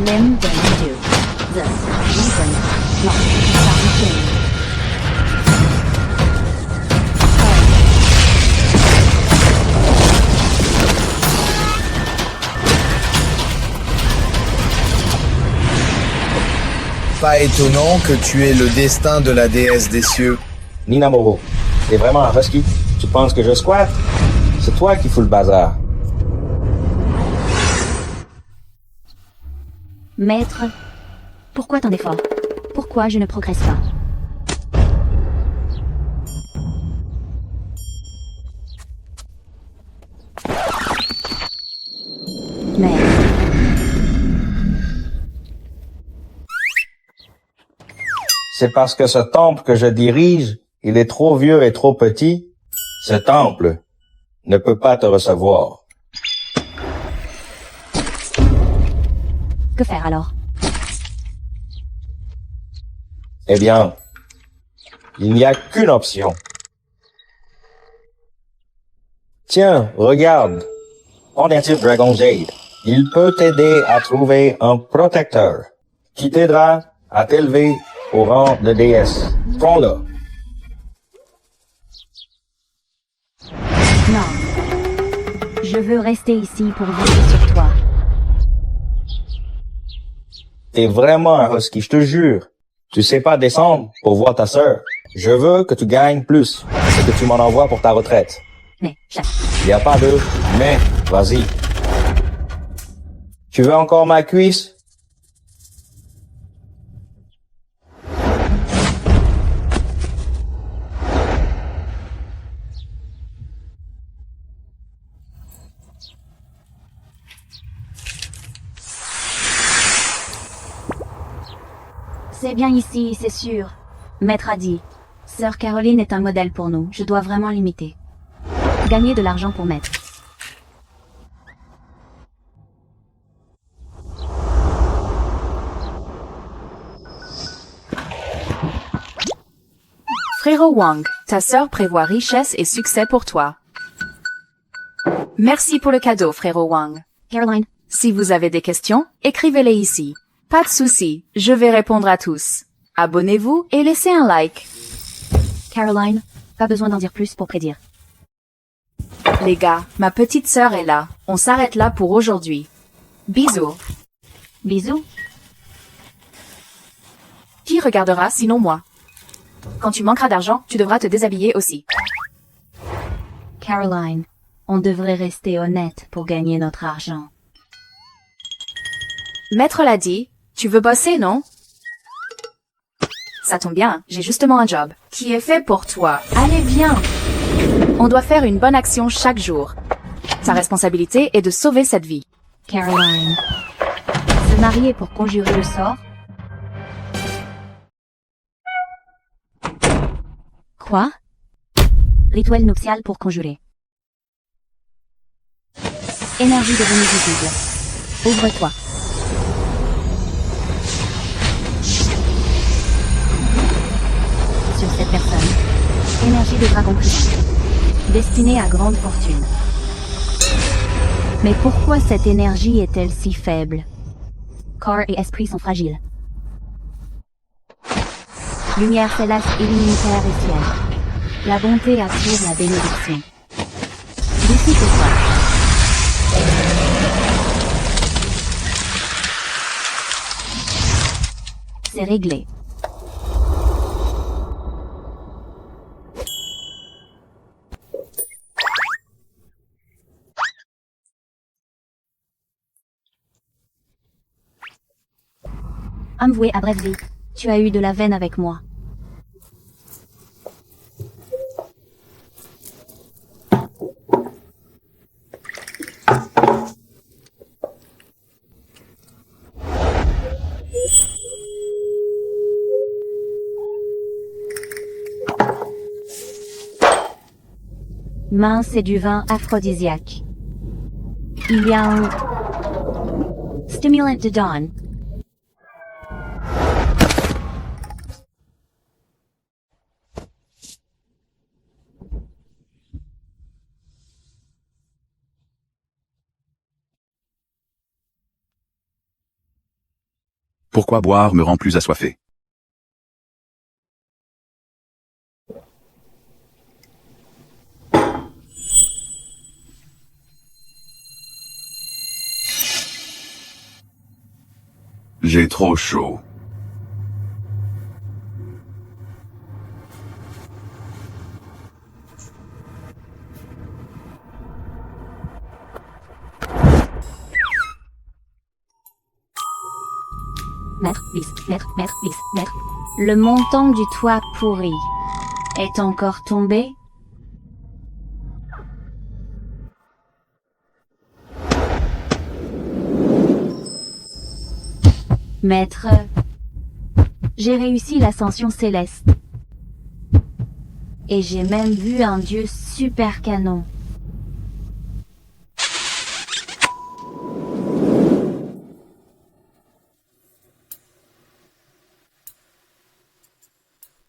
Lim then do. The reason not something. Pas étonnant que tu aies le destin de la déesse des cieux. Ninamoro, t'es vraiment un husky? Tu penses que je squatte? C'est toi qui fous le bazar. Maître, pourquoi tant d'efforts? Pourquoi je ne progresse pas? Mais... C'est parce que ce temple que je dirige, il est trop vieux et trop petit. Ce temple ne peut pas te recevoir. Que faire alors? Eh bien, il n'y a qu'une option. Tiens, regarde. Pendentif Dragon Jade. Il peut t'aider à trouver un protecteur qui t'aidera à t'élever au rang de déesse. Prends-le. Non. Je veux rester ici pour veiller sur toi. T'es vraiment un husky, je te jure. Tu sais pas descendre pour voir ta sœur. Je veux que tu gagnes plus et que tu m'en envoies pour ta retraite. Mais, Il n'y a pas de « mais ». Vas-y. Tu veux encore ma cuisse? c'est bien ici, c'est sûr. Maître a dit. Sœur Caroline est un modèle pour nous. Je dois vraiment l'imiter. Gagner de l'argent pour Maître. Frérot Wang, ta sœur prévoit richesse et succès pour toi. Merci pour le cadeau, frérot Wang. Caroline, Si vous avez des questions, écrivez-les ici. Pas de souci, je vais répondre à tous. Abonnez-vous et laissez un like. Caroline, pas besoin d'en dire plus pour prédire. Les gars, ma petite sœur est là. On s'arrête là pour aujourd'hui. Bisous. Bisous. Qui regardera sinon moi? Quand tu manqueras d'argent, tu devras te déshabiller aussi. Caroline, on devrait rester honnête pour gagner notre argent. Maître l'a dit, tu veux bosser, non? Ça tombe bien, j'ai justement un job qui est fait pour toi. Allez, viens. On doit faire une bonne action chaque jour. Ta responsabilité est de sauver cette vie. Caroline, se marier pour conjurer le sort? Quoi? Rituel nuptial pour conjurer. Énergie devenue visible. Ouvre-toi. Sur cette personne. Énergie de dragon puissant. Destinée à grande fortune. Mais pourquoi cette énergie est-elle si faible? Corps et esprit sont fragiles. Lumière céleste illumine terre et ciel. La bonté attire la bénédiction. Dissipe-toi. C'est réglé. Homme voué à brève vie, tu as eu de la veine avec moi. Mince et du vin aphrodisiaque. Il y a un stimulant de dawn. Pourquoi boire me rend plus assoiffé? J'ai trop chaud. Maître, glisse, maître, glisse, maître. Le montant du toit pourri est encore tombé? Maître, j'ai réussi l'ascension céleste. Et j'ai même vu un dieu super canon.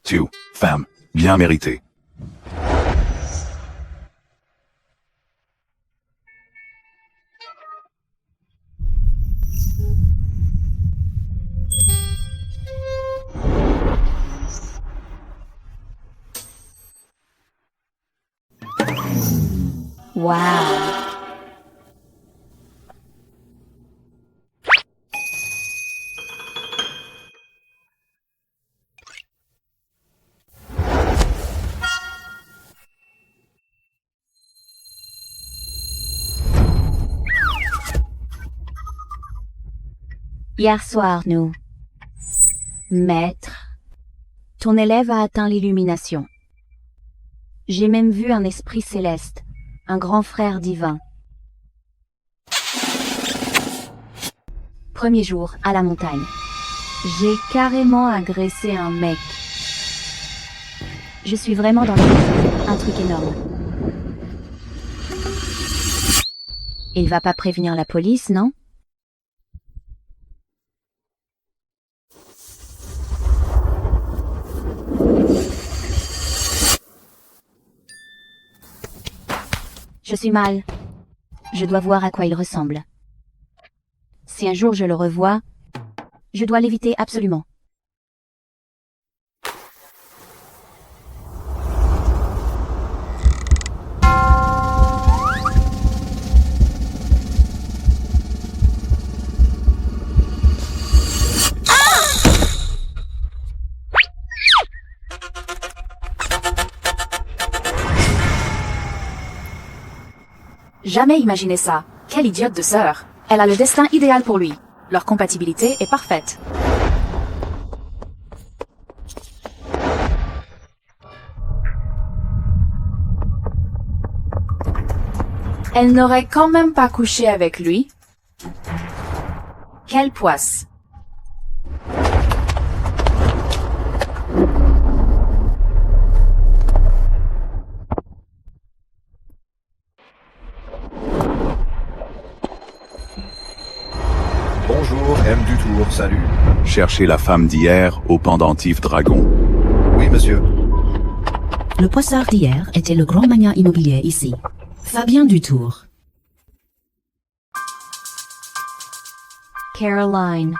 Tu, femme, bien mérité. Waouh! Hier soir, nous. Maître, ton élève a atteint l'illumination. J'ai même vu un esprit céleste, un grand frère divin. Premier jour, à la montagne. J'ai carrément agressé un mec. Je suis vraiment dans le... un truc énorme. Il va pas prévenir la police, non? Je suis mal. Je dois voir à quoi il ressemble. Si un jour je le revois, je dois l'éviter absolument. Jamais imaginé ça. Quelle idiote de sœur. Elle a le destin idéal pour lui. Leur compatibilité est parfaite. Elle n'aurait quand même pas couché avec lui. Quelle poisse. Bonjour, M du Tour, salut. Cherchez la femme d'hier au pendentif dragon. Oui, monsieur. Le poissard d'hier était le grand magnat immobilier ici, Fabien Dutour. Caroline.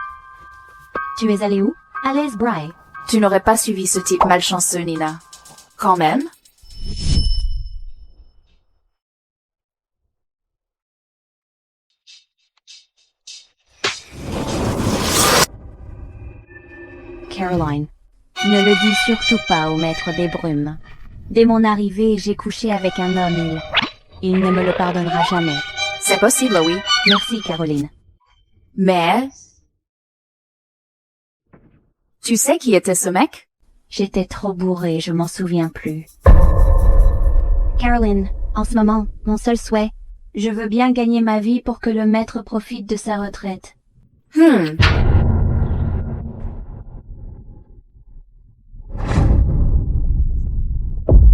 Tu es allée où? À l'Esbraille. Tu n'aurais pas suivi ce type malchanceux, Nina. Quand même. Caroline. Ne le dis surtout pas au maître des brumes. Dès mon arrivée, j'ai couché avec un homme. Il ne me le pardonnera jamais. C'est possible, oui. Merci, Caroline. Mais... Tu sais qui était ce mec? J'étais trop bourrée, je m'en souviens plus. Caroline, en ce moment, mon seul souhait, je veux bien gagner ma vie pour que le maître profite de sa retraite.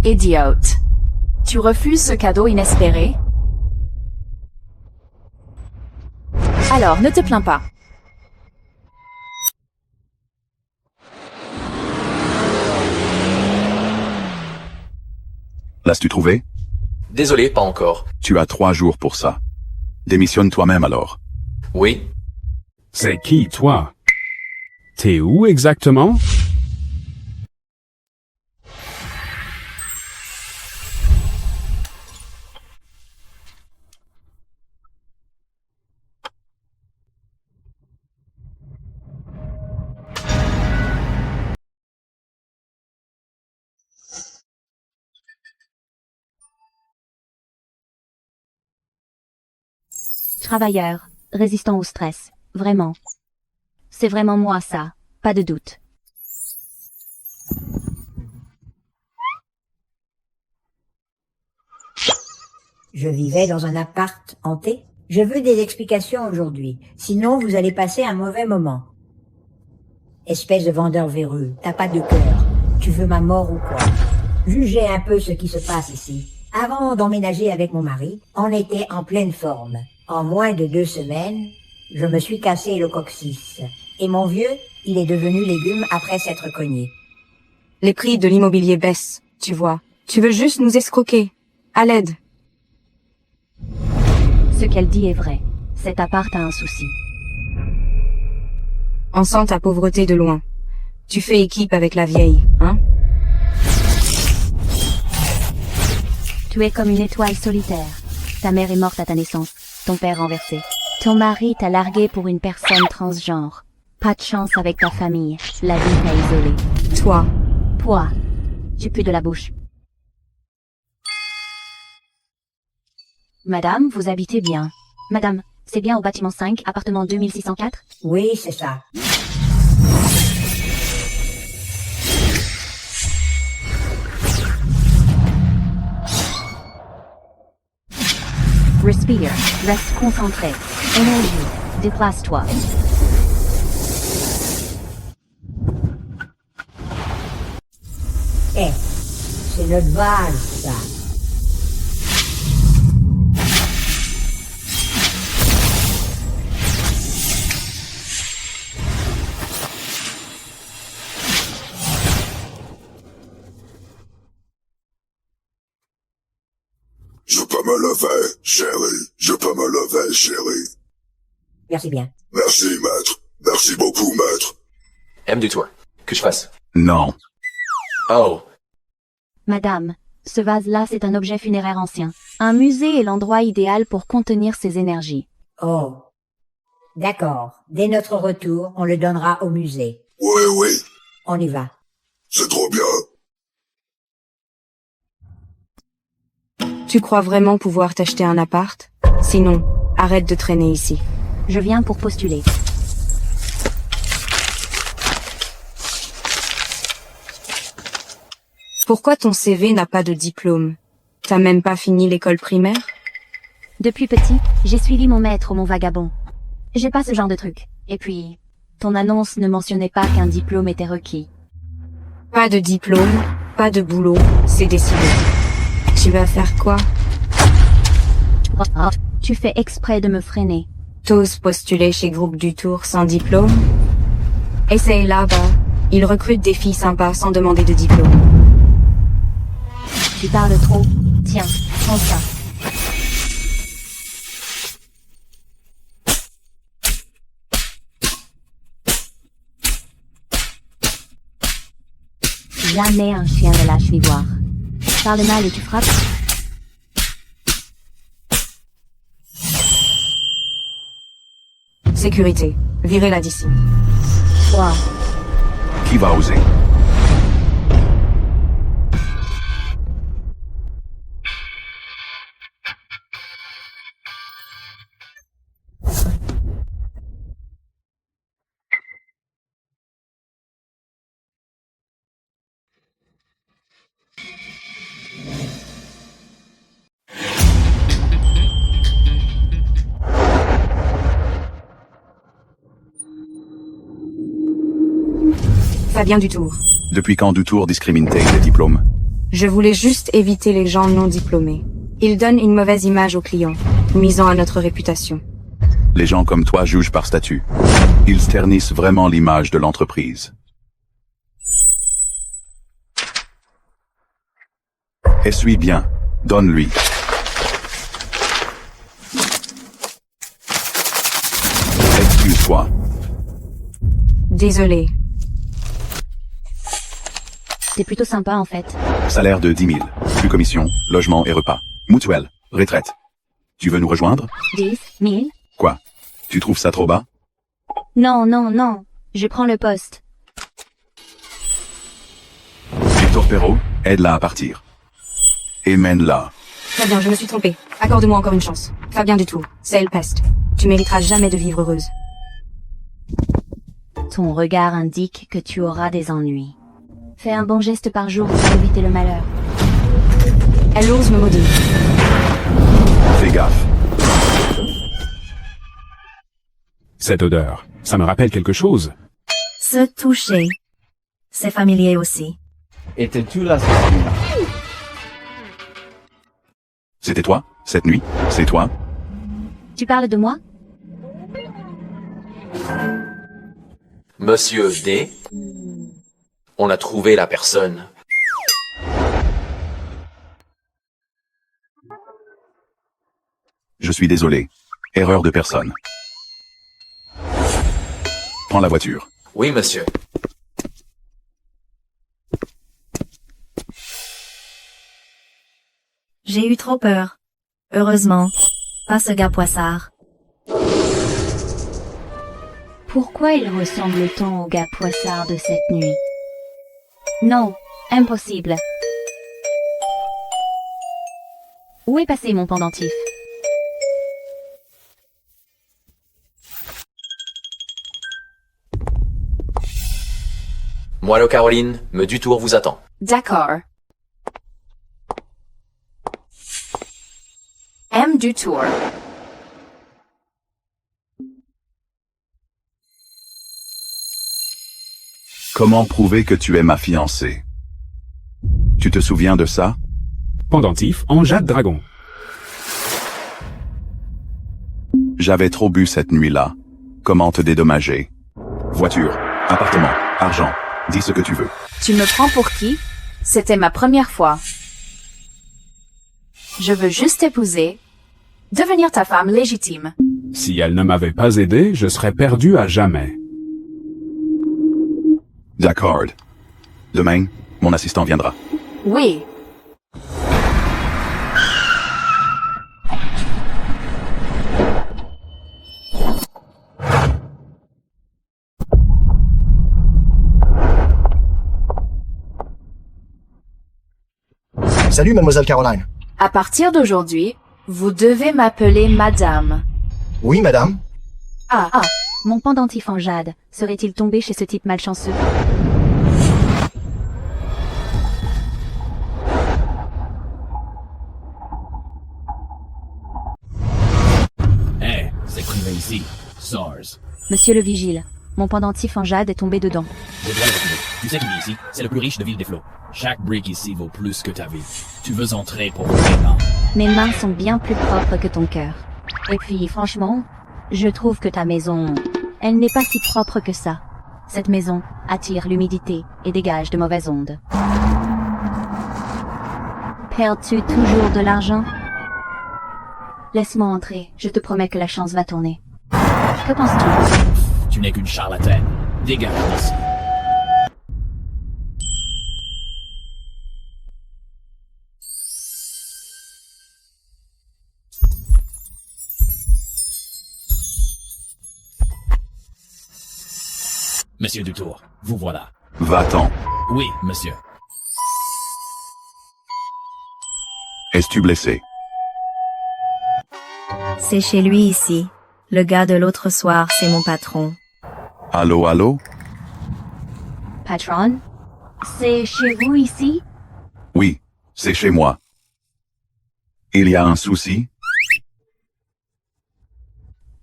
Idiote. Tu refuses ce cadeau inespéré? Alors, ne te plains pas. L'as-tu trouvé? Désolé, pas encore. Tu as 3 jours pour ça. Démissionne toi-même alors. Oui. C'est qui, toi? T'es où exactement? Travailleur, résistant au stress, vraiment. C'est vraiment moi ça, pas de doute. Je vivais dans un appart hanté. Je veux des explications aujourd'hui, sinon vous allez passer un mauvais moment. Espèce de vendeur véreux, t'as pas de cœur. Tu veux ma mort ou quoi? Jugez un peu ce qui se passe ici. Avant d'emménager avec mon mari, on était en pleine forme. En moins de 2 semaines, je me suis cassé le coccyx. Et mon vieux, il est devenu légume après s'être cogné. Les prix de l'immobilier baissent, tu vois. Tu veux juste nous escroquer. À l'aide. Ce qu'elle dit est vrai. Cet appart a un souci. On sent ta pauvreté de loin. Tu fais équipe avec la vieille, hein? Tu es comme une étoile solitaire. Ta mère est morte à ta naissance, ton père renversé. Ton mari t'a largué pour une personne transgenre. Pas de chance avec ta famille, la vie t'a isolé. Toi. Poids. Tu pues de la bouche. Madame, vous habitez bien. Madame, c'est bien au bâtiment 5, appartement 2604? Oui, c'est ça. Respire, reste concentré. Énergie, déplace-toi. C'est notre base, ça. Je peux me lever, chérie. Je peux me lever, chérie. Merci bien. Merci, maître. Merci beaucoup, maître. M du tour. Que je fasse? Non. Oh. Madame, ce vase-là, c'est un objet funéraire ancien. Un musée est l'endroit idéal pour contenir ces énergies. Oh. D'accord. Dès notre retour, on le donnera au musée. Oui, oui. On y va. C'est trop bien. Tu crois vraiment pouvoir t'acheter un appart? Sinon, arrête de traîner ici. Je viens pour postuler. Pourquoi ton CV n'a pas de diplôme? T'as même pas fini l'école primaire? Depuis petit, j'ai suivi mon maître ou mon vagabond. J'ai pas ce genre de truc. Et puis, ton annonce ne mentionnait pas qu'un diplôme était requis. Pas de diplôme, pas de boulot, c'est décidé. Tu vas faire quoi? Oh, tu fais exprès de me freiner. T'oses postuler chez Groupe du Tour sans diplôme? Essaye là-bas. Ils recrutent des filles sympas sans demander de diplôme. Tu parles trop. Tiens, prends ça. Jamais un chien ne lâche l'ivoire. Parle mal et tu frappes. Sécurité. Virez-la d'ici. Wow. Qui va oser? Fabien Dutour. Depuis quand Dutour discrimine-t-il les diplômes? Je voulais juste éviter les gens non diplômés. Ils donnent une mauvaise image aux clients, nuisant à notre réputation. Les gens comme toi jugent par statut. Ils ternissent vraiment l'image de l'entreprise. Essuie bien. Donne-lui. Excuse-toi. Désolé. T'es plutôt sympa en fait. Salaire de 10 000. Plus commission, logement et repas. Mutuelle. Retraite. Tu veux nous rejoindre? 10 000? Quoi? Tu trouves ça trop bas? Non, non, non. Je prends le poste. Victor Perrault, aide-la à partir. Et mène-la. Fabien, je me suis trompé. Accorde-moi encore une chance. Fabien du tout. C'est le peste. Tu mériteras jamais de vivre heureuse. Ton regard indique que tu auras des ennuis. Fais un bon geste par jour pour éviter le malheur. Elle ose me maudire. Fais gaffe. Cette odeur, ça me rappelle quelque chose. Se toucher. C'est familier aussi. Étais-tu l'assassin? C'était toi, cette nuit? C'est toi? Tu parles de moi? Monsieur D. On a trouvé la personne. Je suis désolé. Erreur de personne. Prends la voiture. Oui, monsieur. J'ai eu trop peur. Heureusement, pas ce gars poissard. Pourquoi il ressemble tant au gars poissard de cette nuit? Non, impossible. Où est passé mon pendentif? Moelle Caroline, me Dutour vous attend. D'accord. M du tour. Comment prouver que tu es ma fiancée? Tu te souviens de ça? Pendentif en jade dragon. J'avais trop bu cette nuit-là. Comment te dédommager? Voiture, appartement, argent, dis ce que tu veux. Tu me prends pour qui? C'était ma première fois. Je veux juste t'épouser, devenir ta femme légitime. Si elle ne m'avait pas aidé, je serais perdu à jamais. D'accord. Demain, mon assistant viendra. Oui. Salut, mademoiselle Caroline. À partir d'aujourd'hui, vous devez m'appeler madame. Oui, madame. Ah, mon pendentif en jade. Serait-il tombé chez ce type malchanceux? Hey, c'est privé ici. SARS. Monsieur le vigile, mon pendentif en jade est tombé dedans. Je dois le retrouver. Tu sais qui vit ici? C'est le plus riche de Ville des Flots. Chaque brique ici vaut plus que ta vie. Tu veux entrer pour vraiment. Mes mains sont bien plus propres que ton cœur. Et puis, franchement, je trouve que ta maison, elle n'est pas si propre que ça. Cette maison attire l'humidité et dégage de mauvaises ondes. Perds-tu toujours de l'argent? Laisse-moi entrer, je te promets que la chance va tourner. Que penses-tu? Tu n'es qu'une charlatane. Dégage d'ici. Monsieur Dutour, vous voilà. Va-t'en. Oui, monsieur. Es-tu blessé? C'est chez lui ici. Le gars de l'autre soir, c'est mon patron. Allô, allô? Patron? C'est chez vous ici? Oui, c'est chez moi. Il y a un souci?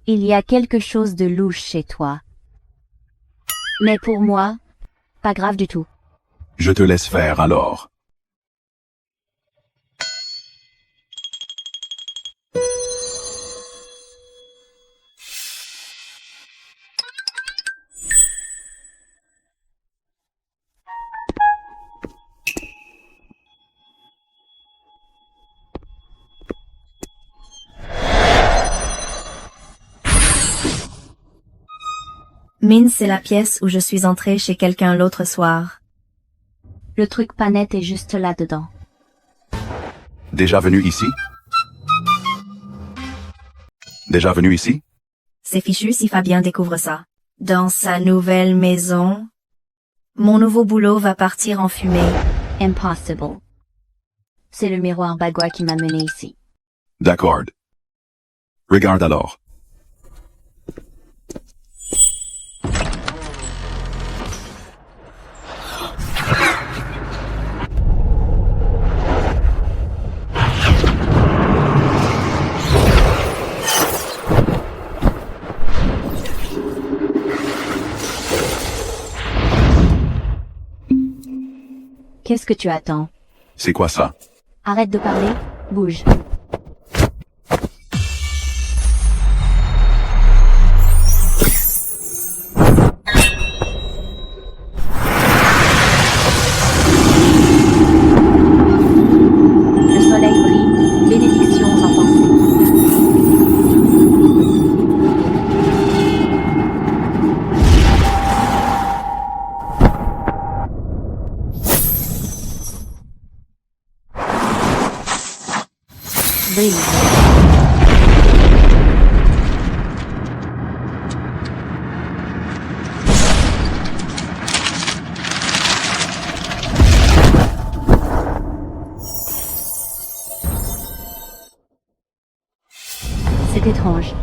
Il y a quelque chose de louche chez toi. Mais pour moi, pas grave du tout. Je te laisse faire alors. Mine, c'est la pièce où je suis entrée chez quelqu'un l'autre soir. Le truc pas net est juste là-dedans. Déjà venu ici? Déjà venu ici? C'est fichu si Fabien découvre ça. Dans sa nouvelle maison, mon nouveau boulot va partir en fumée. Impossible. C'est le miroir Bagua qui m'a mené ici. D'accord. Regarde alors. Qu'est-ce que tu attends? C'est quoi ça? Arrête de parler, bouge. Le soleil brille, bénédictions en pensée. C'est étrange.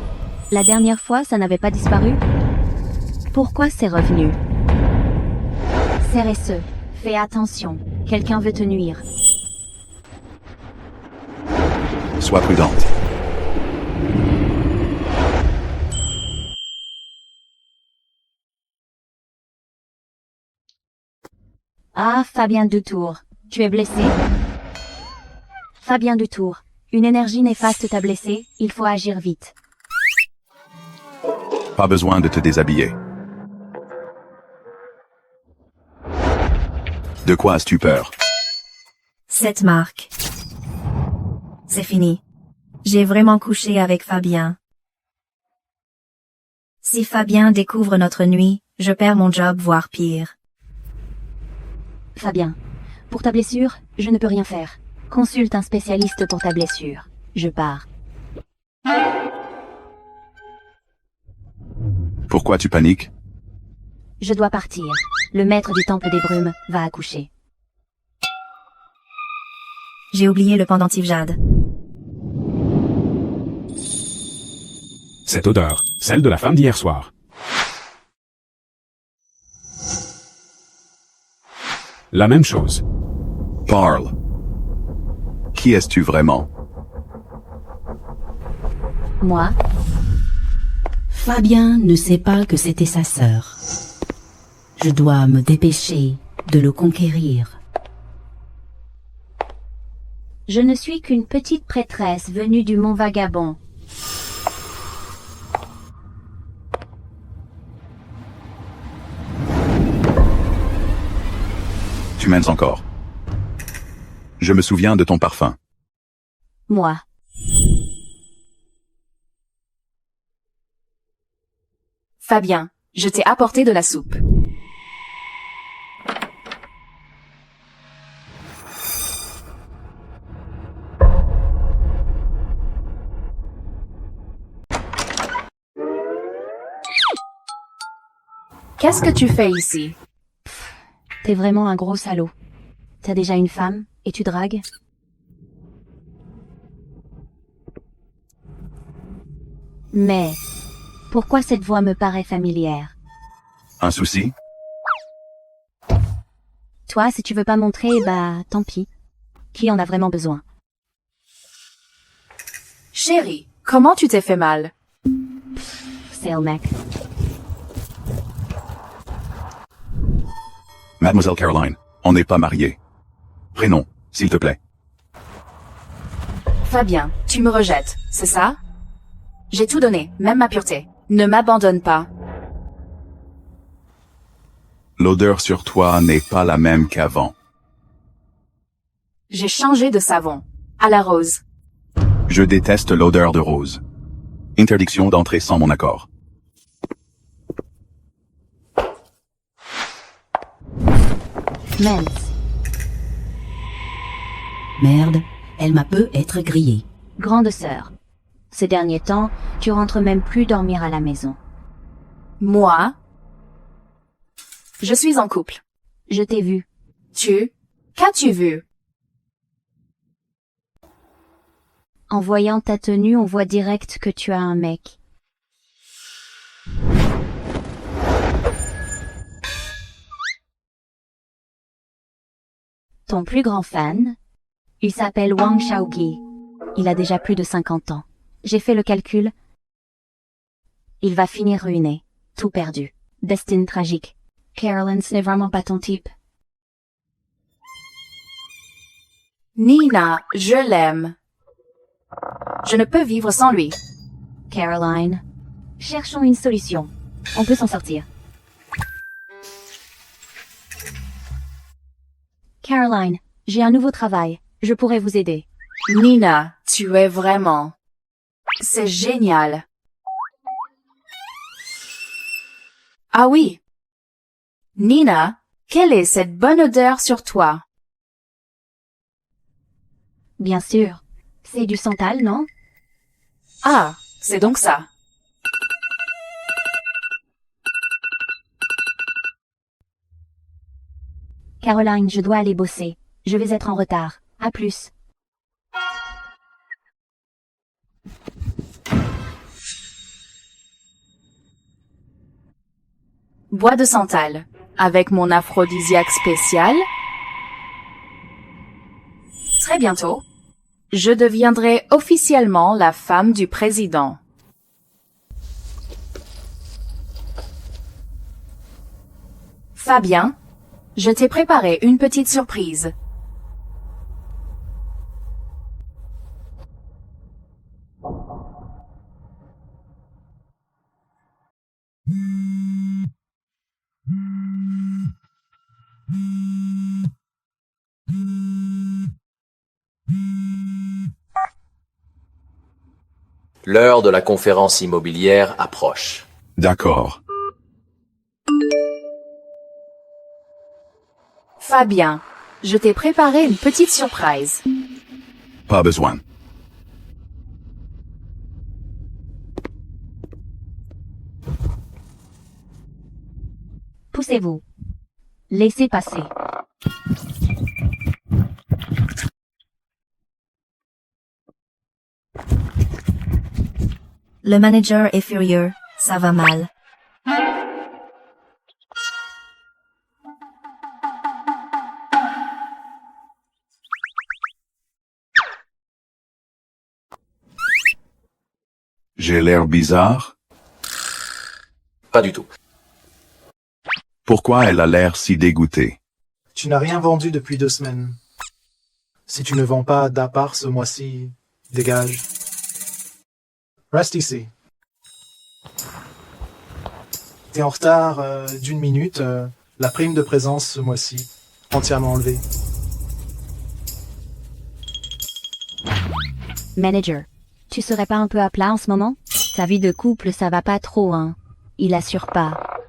La dernière fois, ça n'avait pas disparu? Pourquoi c'est revenu? CRSE, fais attention. Quelqu'un veut te nuire. Sois prudente. Ah, Fabien Dutour, tu es blessé? Fabien Dutour, une énergie néfaste t'a blessé, il faut agir vite. Pas besoin de te déshabiller. De quoi as-tu peur? Cette marque. C'est fini. J'ai vraiment couché avec Fabien. Si Fabien découvre notre nuit, je perds mon job, voire pire. Fabien, pour ta blessure, je ne peux rien faire. Consulte un spécialiste pour ta blessure. Je pars. Pourquoi tu paniques? Je dois partir. Le maître du Temple des Brumes va accoucher. J'ai oublié le pendentif jade. Cette odeur, celle de la femme d'hier soir. La même chose. Parle. Qui es-tu vraiment? Moi? Fabien ne sait pas que c'était sa sœur. Je dois me dépêcher de le conquérir. Je ne suis qu'une petite prêtresse venue du Mont Vagabond. Tu m'aimes encore. Je me souviens de ton parfum. Moi. Fabien, je t'ai apporté de la soupe. Qu'est-ce que tu fais ici? T'es vraiment un gros salaud. T'as déjà une femme et tu dragues? Mais, pourquoi cette voix me paraît familière? Un souci? Toi, si tu veux pas montrer, bah, tant pis. Qui en a vraiment besoin? Chérie, comment tu t'es fait mal? C'est le mec. Mademoiselle Caroline, on n'est pas mariés. Prénom, s'il te plaît. Fabien, tu me rejettes, c'est ça? J'ai tout donné, même ma pureté. Ne m'abandonne pas. L'odeur sur toi n'est pas la même qu'avant. J'ai changé de savon. À la rose. Je déteste l'odeur de rose. Interdiction d'entrer sans mon accord. Mince. Merde, elle m'a peut être grillée. Grande sœur. Ces derniers temps, tu rentres même plus dormir à la maison. Moi? Je suis en couple. Je t'ai vu. Qu'as-tu vu? En voyant ta tenue, on voit direct que tu as un mec. Ton plus grand fan? Il s'appelle Wang Shaoqi. Il a déjà plus de 50 ans. J'ai fait le calcul. Il va finir ruiné. Tout perdu. Destin tragique. Caroline, ce n'est vraiment pas ton type. Nina, je l'aime. Je ne peux vivre sans lui. Caroline. Cherchons une solution. On peut s'en sortir. Caroline, j'ai un nouveau travail. Je pourrais vous aider. Nina, tu es vraiment... C'est génial. Ah oui. Nina, quelle est cette bonne odeur sur toi? Bien sûr. C'est du santal, non? Ah, c'est donc ça. Caroline, je dois aller bosser. Je vais être en retard. À plus. Bois de santal. Avec mon aphrodisiaque spécial. Très bientôt, je deviendrai officiellement la femme du président. Fabien, je t'ai préparé une petite surprise. L'heure de la conférence immobilière approche. D'accord. Fabien, je t'ai préparé une petite surprise. Pas besoin. Poussez-vous. Laissez passer. Le manager est furieux, ça va mal. J'ai l'air bizarre? Pas du tout. Pourquoi elle a l'air si dégoûtée? Tu n'as rien vendu depuis 2 semaines. Si tu ne vends pas d'appart ce mois-ci, dégage. Reste ici. T'es en retard d'1 minute. La prime de présence ce mois-ci, entièrement enlevée. Manager, tu serais pas un peu à plat en ce moment? Ta vie de couple, ça va pas trop, hein? Il assure pas.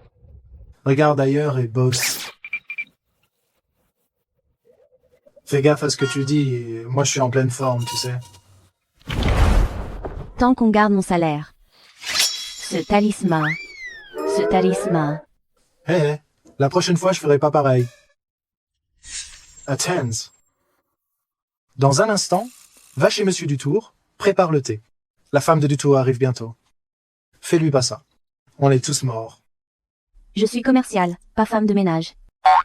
Regarde ailleurs et bosse. Fais gaffe à ce que tu dis, moi je suis en pleine forme, tu sais. Tant qu'on garde mon salaire. Ce talisman. Ce talisman. Hé, la prochaine fois je ferai pas pareil. Attends. Dans un instant, va chez Monsieur Dutour, prépare le thé. La femme de Dutour arrive bientôt. Fais-lui pas ça. On est tous morts. Je suis commerciale, pas femme de ménage.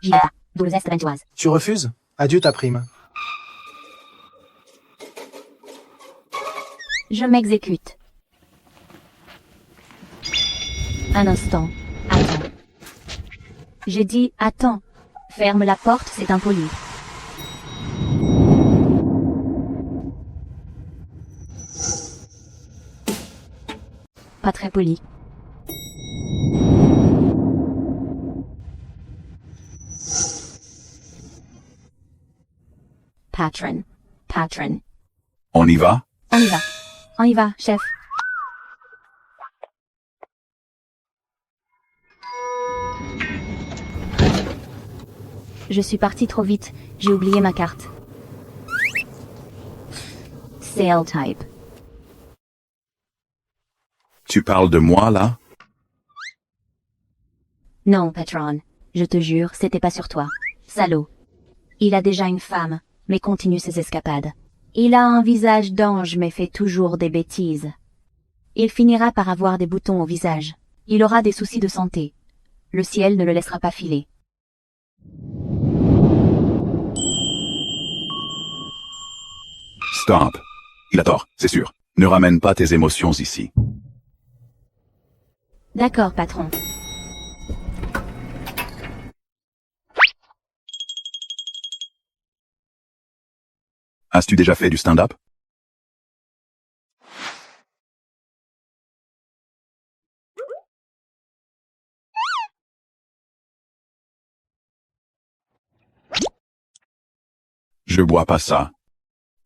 J'y vais pas. D'où le zeste ventoise. Tu refuses? Adieu ta prime. Je m'exécute. Un instant. Attends. J'ai dit attends. Ferme la porte, c'est impoli. Pas très poli. Patron. Patron. On y va? On y va. On y va, chef. Je suis partie trop vite, j'ai oublié ma carte. Sale type. Tu parles de moi, là? Non, patron. Je te jure, c'était pas sur toi. Salaud. Il a déjà une femme, mais continue ses escapades. Il a un visage d'ange, mais fait toujours des bêtises. Il finira par avoir des boutons au visage. Il aura des soucis de santé. Le ciel ne le laissera pas filer. Stop. Il a tort, c'est sûr. Ne ramène pas tes émotions ici. D'accord, patron. As-tu déjà fait du stand-up? Je bois pas ça.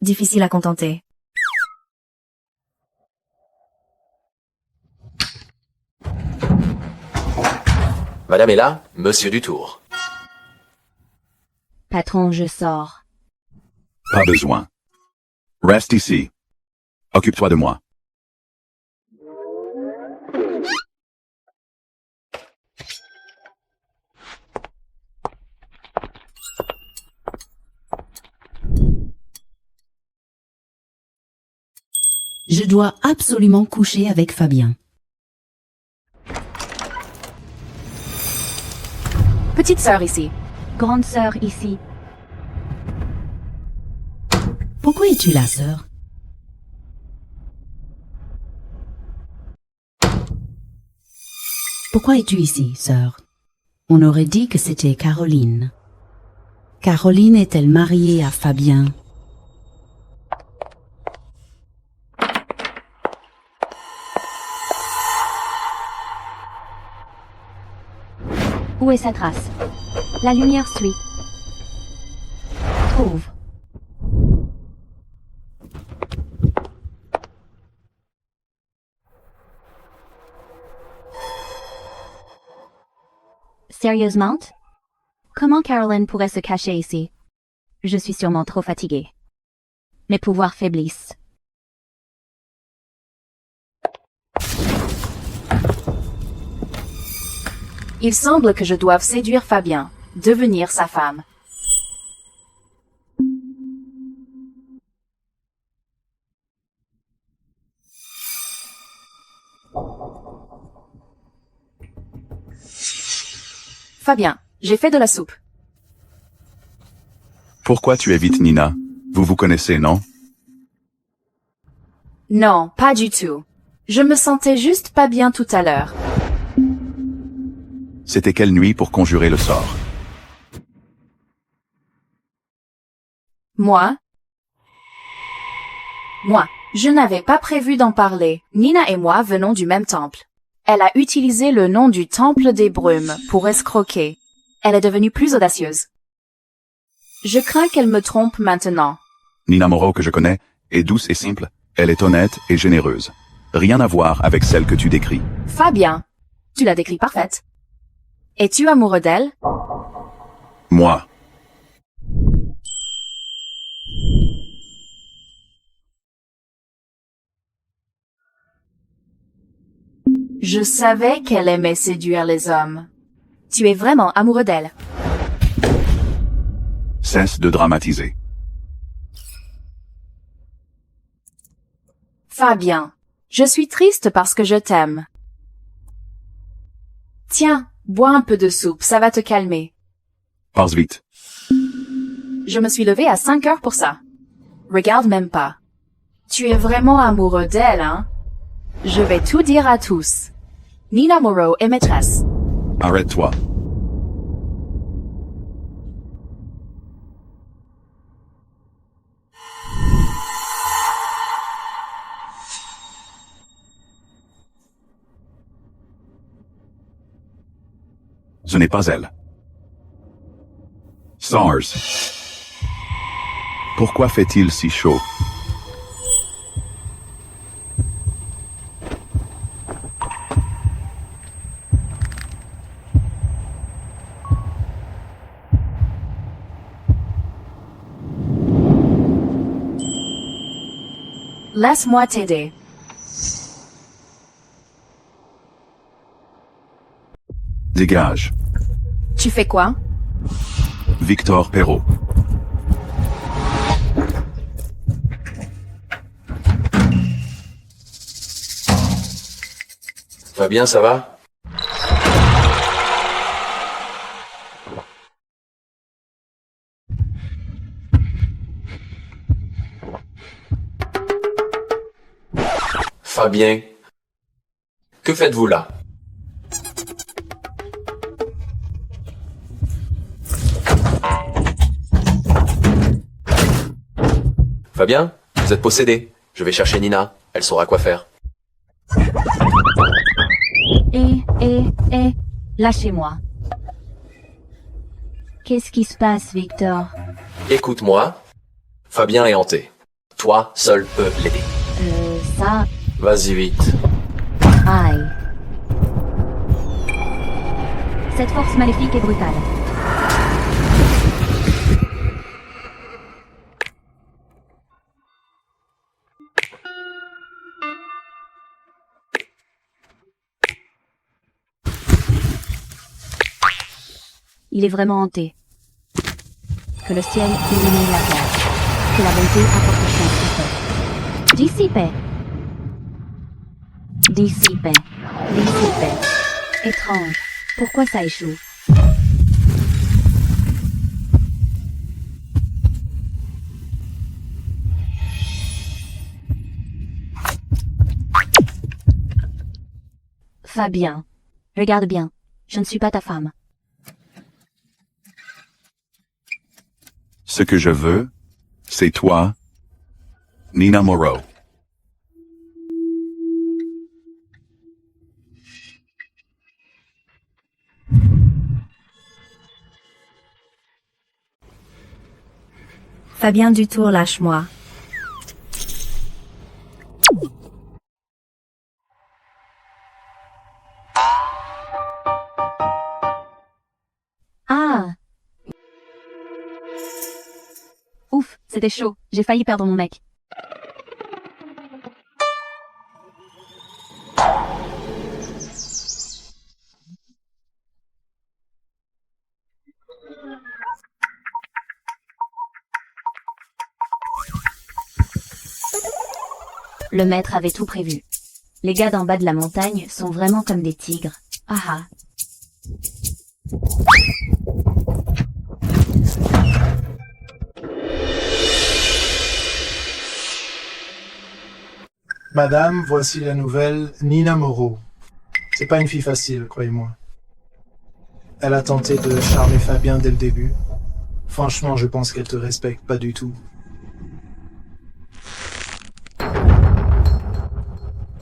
Difficile à contenter. Madame est là, monsieur Dutour. Patron, je sors. Pas besoin. Reste ici. Occupe-toi de moi. Je dois absolument coucher avec Fabien. Petite sœur ici. Grande sœur ici. Pourquoi es-tu là, sœur? Pourquoi es-tu ici, sœur? On aurait dit que c'était Caroline. Caroline est-elle mariée à Fabien? Où est sa trace? La lumière suit. Trouve. Sérieusement? Comment Caroline pourrait se cacher ici? Je suis sûrement trop fatiguée. Mes pouvoirs faiblissent. Il semble que je doive séduire Fabien, devenir sa femme. Fabien, j'ai fait de la soupe. Pourquoi tu évites Nina? Vous vous connaissez, non? Non, pas du tout. Je me sentais juste pas bien tout à l'heure. C'était quelle nuit pour conjurer le sort? Moi, je n'avais pas prévu d'en parler. Nina et moi venons du même temple. Elle a utilisé le nom du temple des brumes pour escroquer. Elle est devenue plus audacieuse. Je crains qu'elle me trompe maintenant. Nina Moreau, que je connais, est douce et simple. Elle est honnête et généreuse. Rien à voir avec celle que tu décris. Fabien, tu l'as décrit parfaite. Es-tu amoureux d'elle? Moi. Je savais qu'elle aimait séduire les hommes. Tu es vraiment amoureux d'elle. Cesse de dramatiser. Fabien, je suis triste parce que je t'aime. Tiens, bois un peu de soupe, ça va te calmer. Passe vite. Je me suis levée à 5 heures pour ça. Regarde même pas. Tu es vraiment amoureux d'elle, hein? Je vais tout dire à tous. Nina Moreau est maîtresse. Arrête-toi. Ce n'est pas elle. SARS. Pourquoi fait-il si chaud? Laisse-moi t'aider. Dégage. Tu fais quoi? Victor Perrault. Fabien, ça va? Fabien, que faites-vous là? Fabien, vous êtes possédé. Je vais chercher Nina, elle saura quoi faire. Lâchez-moi. Qu'est-ce qui se passe, Victor? Écoute-moi, Fabien est hanté. Toi, seul peux l'aider. Ça... Vas-y vite. Aïe. Cette force maléfique est brutale. Il est vraiment hanté. Que le ciel illumine la terre. Que la bonté apporte chance au peuple. Dissipez. Dissipez. Dissipez. Étrange. Pourquoi ça échoue? Fabien. Regarde bien. Je ne suis pas ta femme. Ce que je veux, c'est toi, Nina Moreau. Fabien Dutour, lâche-moi. Ah! Ouf, c'était chaud. J'ai failli perdre mon mec. Le maître avait tout prévu. Les gars d'en bas de la montagne sont vraiment comme des tigres. Ah ah. Madame, voici la nouvelle Nina Moreau. C'est pas une fille facile, croyez-moi. Elle a tenté de charmer Fabien dès le début. Franchement, je pense qu'elle te respecte pas du tout.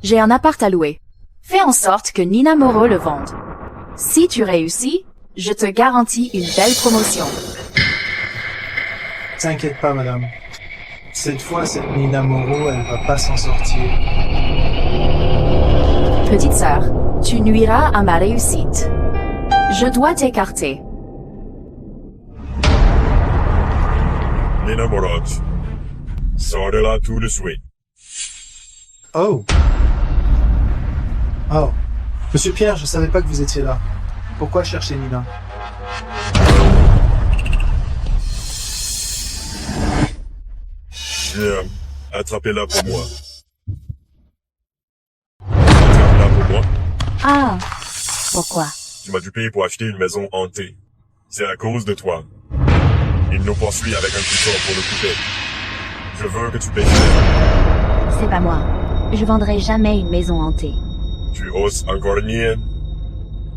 J'ai un appart à louer. Fais en sorte que Nina Moreau le vende. Si tu réussis, je te garantis une belle promotion. T'inquiète pas, madame. Cette fois, cette Nina Moreau, elle va pas s'en sortir. Petite sœur, tu nuiras à ma réussite. Je dois t'écarter. Nina Moreau, sors de là tout de suite. Oh. Oh. Monsieur Pierre, je savais pas que vous étiez là. Pourquoi chercher Nina? Viens, attrapez-la pour moi. Attrape-la pour moi. Ah! Pourquoi? Tu m'as dû payer pour acheter une maison hantée. C'est à cause de toi. Il nous poursuit avec un couteau pour nous couper. Je veux que tu payes cher. C'est pas moi. Je vendrai jamais une maison hantée. Tu oses encore nier?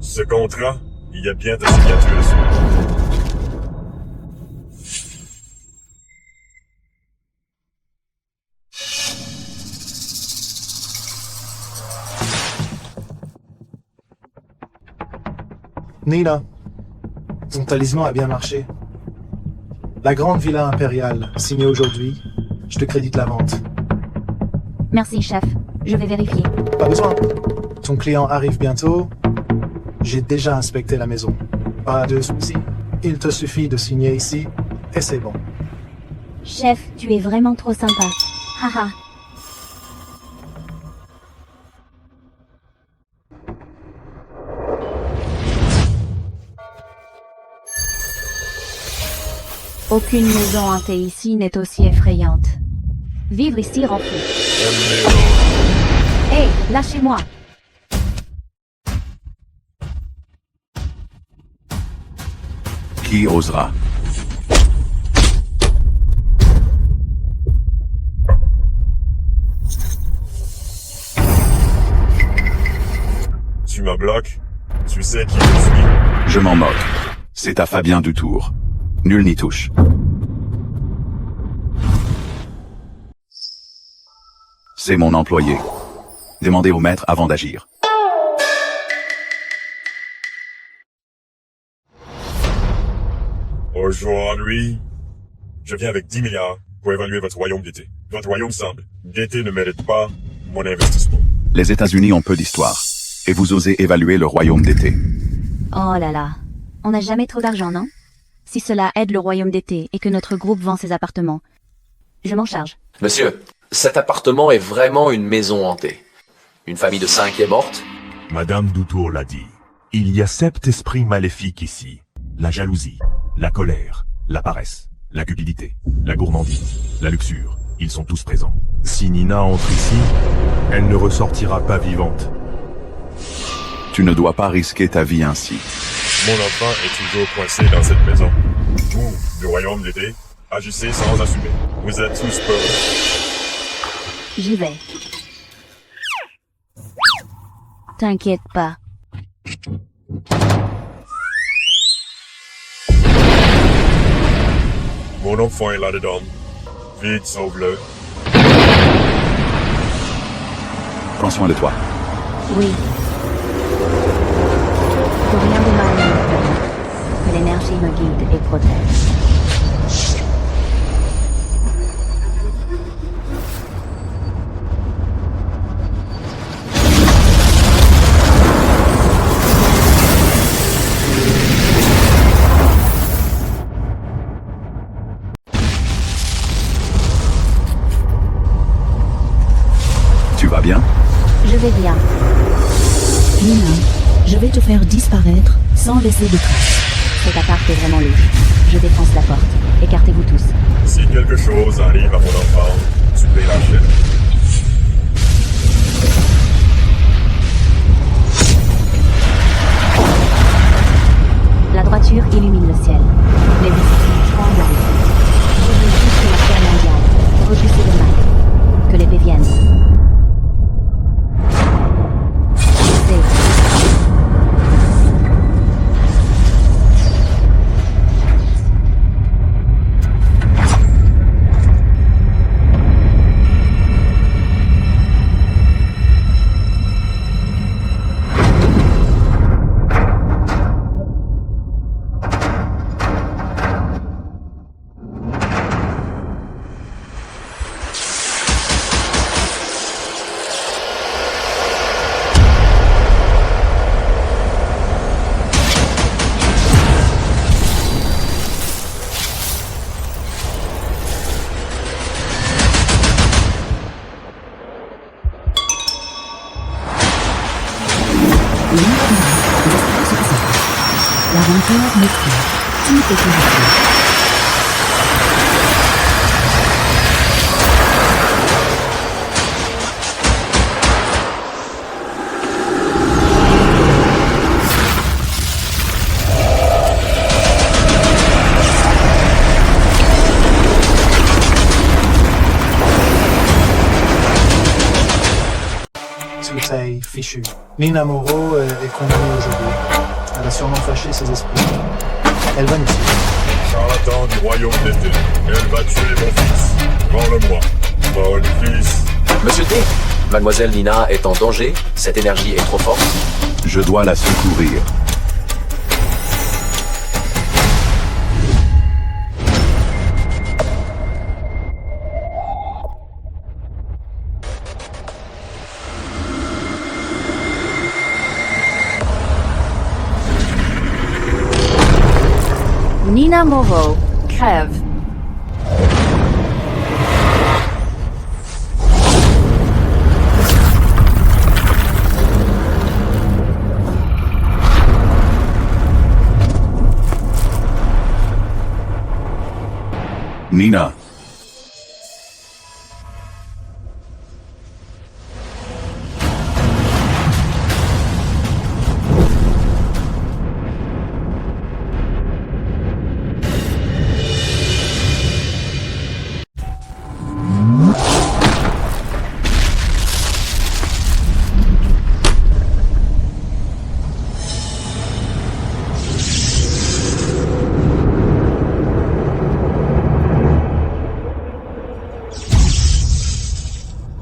Ce contrat, il y a bien ta signature dessus. Nina, ton talisman a bien marché. La grande villa impériale, signée aujourd'hui, je te crédite la vente. Merci, chef. Je vais vérifier. Pas besoin. Ton client arrive bientôt. J'ai déjà inspecté la maison. Pas de soucis. Il te suffit de signer ici, et c'est bon. Chef, tu es vraiment trop sympa. Haha. Aucune maison hantée ici n'est aussi effrayante. Vivre ici rend fou. Hé, lâchez-moi! Qui osera? Tu me bloques? Tu sais qui je suis? Je m'en moque. C'est à Fabien Dutour. Nul n'y touche. C'est mon employé. Demandez au maître avant d'agir. Aujourd'hui, je viens avec 10 milliards pour évaluer votre royaume d'été. Votre royaume semble. D'été ne mérite pas mon investissement. Les États-Unis ont peu d'histoire. Et vous osez évaluer le royaume d'été. Oh là là. On n'a jamais trop d'argent, non? Si cela aide le royaume d'été et que notre groupe vend ses appartements, je m'en charge. Monsieur, cet appartement est vraiment une maison hantée. Une famille de 5 est morte? Madame Dutour l'a dit. Il y a 7 esprits maléfiques ici. La jalousie, la colère, la paresse, la cupidité, la gourmandise, la luxure. Ils sont tous présents. Si Nina entre ici, elle ne ressortira pas vivante. Tu ne dois pas risquer ta vie ainsi. Mon enfant est toujours coincé dans cette maison. Vous, du royaume d'été, agissez sans assumer. Vous êtes tous peureux. J'y vais. T'inquiète pas. Mon enfant est là-dedans. Vite, sauve-le. Prends soin de toi. Oui. Que rien de mal ne me prenne. Que l'énergie me guide et protège. Tu vas bien? Je vais bien. Nina, je vais te faire disparaître sans laisser de traces. Cet appart est vraiment louche. Je défonce la porte. Écartez-vous tous. Si quelque chose arrive à mon enfant, tu peux lâcher. La droiture illumine le ciel. Les esprits tremblent. Je veux juste que la paix mondiale. Repousser le mal. Que l'épée vienne. L'aventure maîtrise. Tout est possible. Tout est fichu. Nina Moreau est condamnée aujourd'hui. Elle va sûrement fâcher ses esprits. Elle va nous tuer. Charlatan du royaume d'été. Elle va tuer mon fils. Prends-le-moi. Mon fils. Monsieur T, mademoiselle Nina est en danger. Cette énergie est trop forte. Je dois la secourir. Nina Moreau crève. Nina.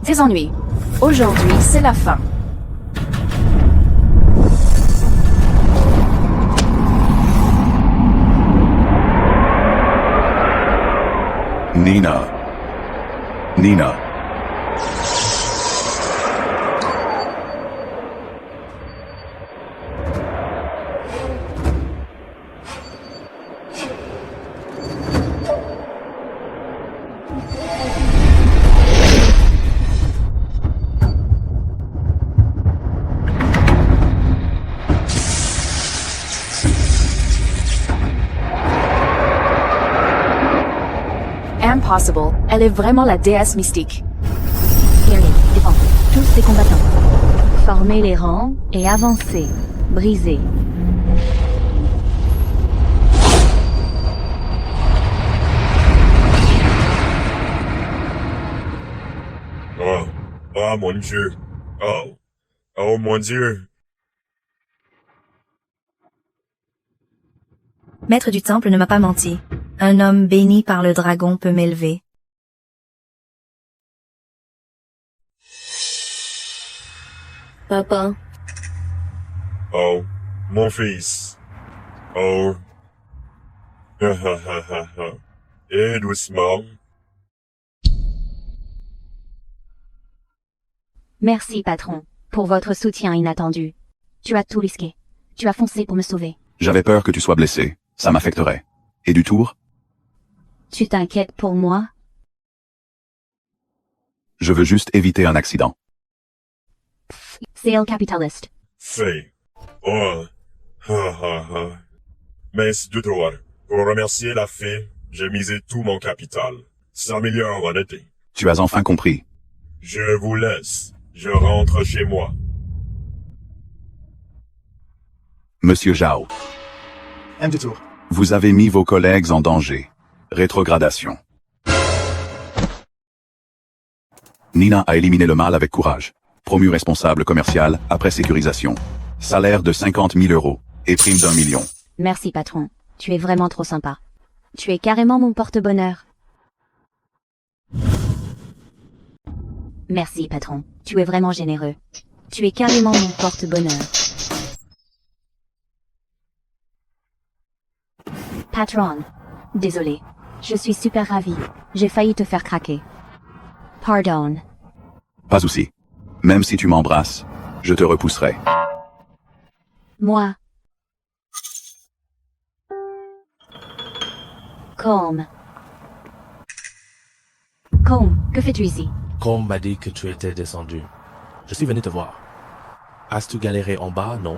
Tes ennuis. Aujourd'hui, c'est la fin. Nina. Nina. Impossible. Elle est vraiment la déesse mystique. Guerrier, défends. Tous les combattants. Formez les rangs et avancez. Brisez. Oh, oh mon Dieu. Oh, oh mon Dieu. Maître du temple ne m'a pas menti. Un homme béni par le dragon peut m'élever. Papa, Oh, mon fils. Oh. Et doucement. Merci, patron, pour votre soutien inattendu. Tu as tout risqué. Tu as foncé pour me sauver. J'avais peur que tu sois blessé. Ça m'affecterait. Et du tour? Tu t'inquiètes pour moi? Je veux juste éviter un accident. Sale capitalist. Fait. Oh. Merci de toi. Pour remercier la fée, j'ai misé tout mon capital. 100 millions en été. Tu as enfin compris. Je vous laisse. Je rentre chez moi. Monsieur Zhao, M du tour. vous avez mis vos collègues en danger. Rétrogradation. Nina a éliminé le mal avec courage. Promu responsable commercial après sécurisation. Salaire de 50 000 € et prime d'1 million. Merci, patron. Tu es vraiment trop sympa. Tu es carrément mon porte-bonheur. Merci, patron. Tu es vraiment généreux. Tu es carrément mon porte-bonheur. Patron. Désolé. Je suis super ravie. J'ai failli te faire craquer. Pardon. Pas souci. Même si tu m'embrasses, je te repousserai. Moi. Colm. Colm, que fais-tu ici? Colm m'a dit que tu étais descendu. Je suis venu te voir. As-tu galéré en bas, non?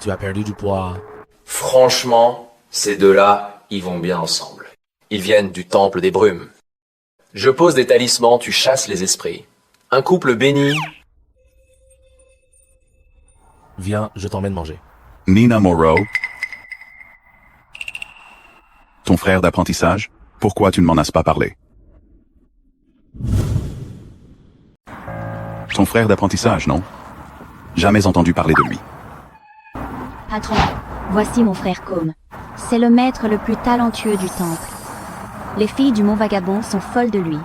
Tu as perdu du poids? Franchement, ces deux-là, ils vont bien ensemble. Ils viennent du temple des brumes. Je pose des talismans, tu chasses les esprits. Un couple béni. Viens, je t'emmène manger. Nina Moreau. Ton frère d'apprentissage? Pourquoi tu ne m'en as pas parlé? Ton frère d'apprentissage, non? Jamais entendu parler de lui. Patron, voici mon frère Colm. C'est le maître le plus talentueux du temple. Les filles du Mont Vagabond sont folles de lui.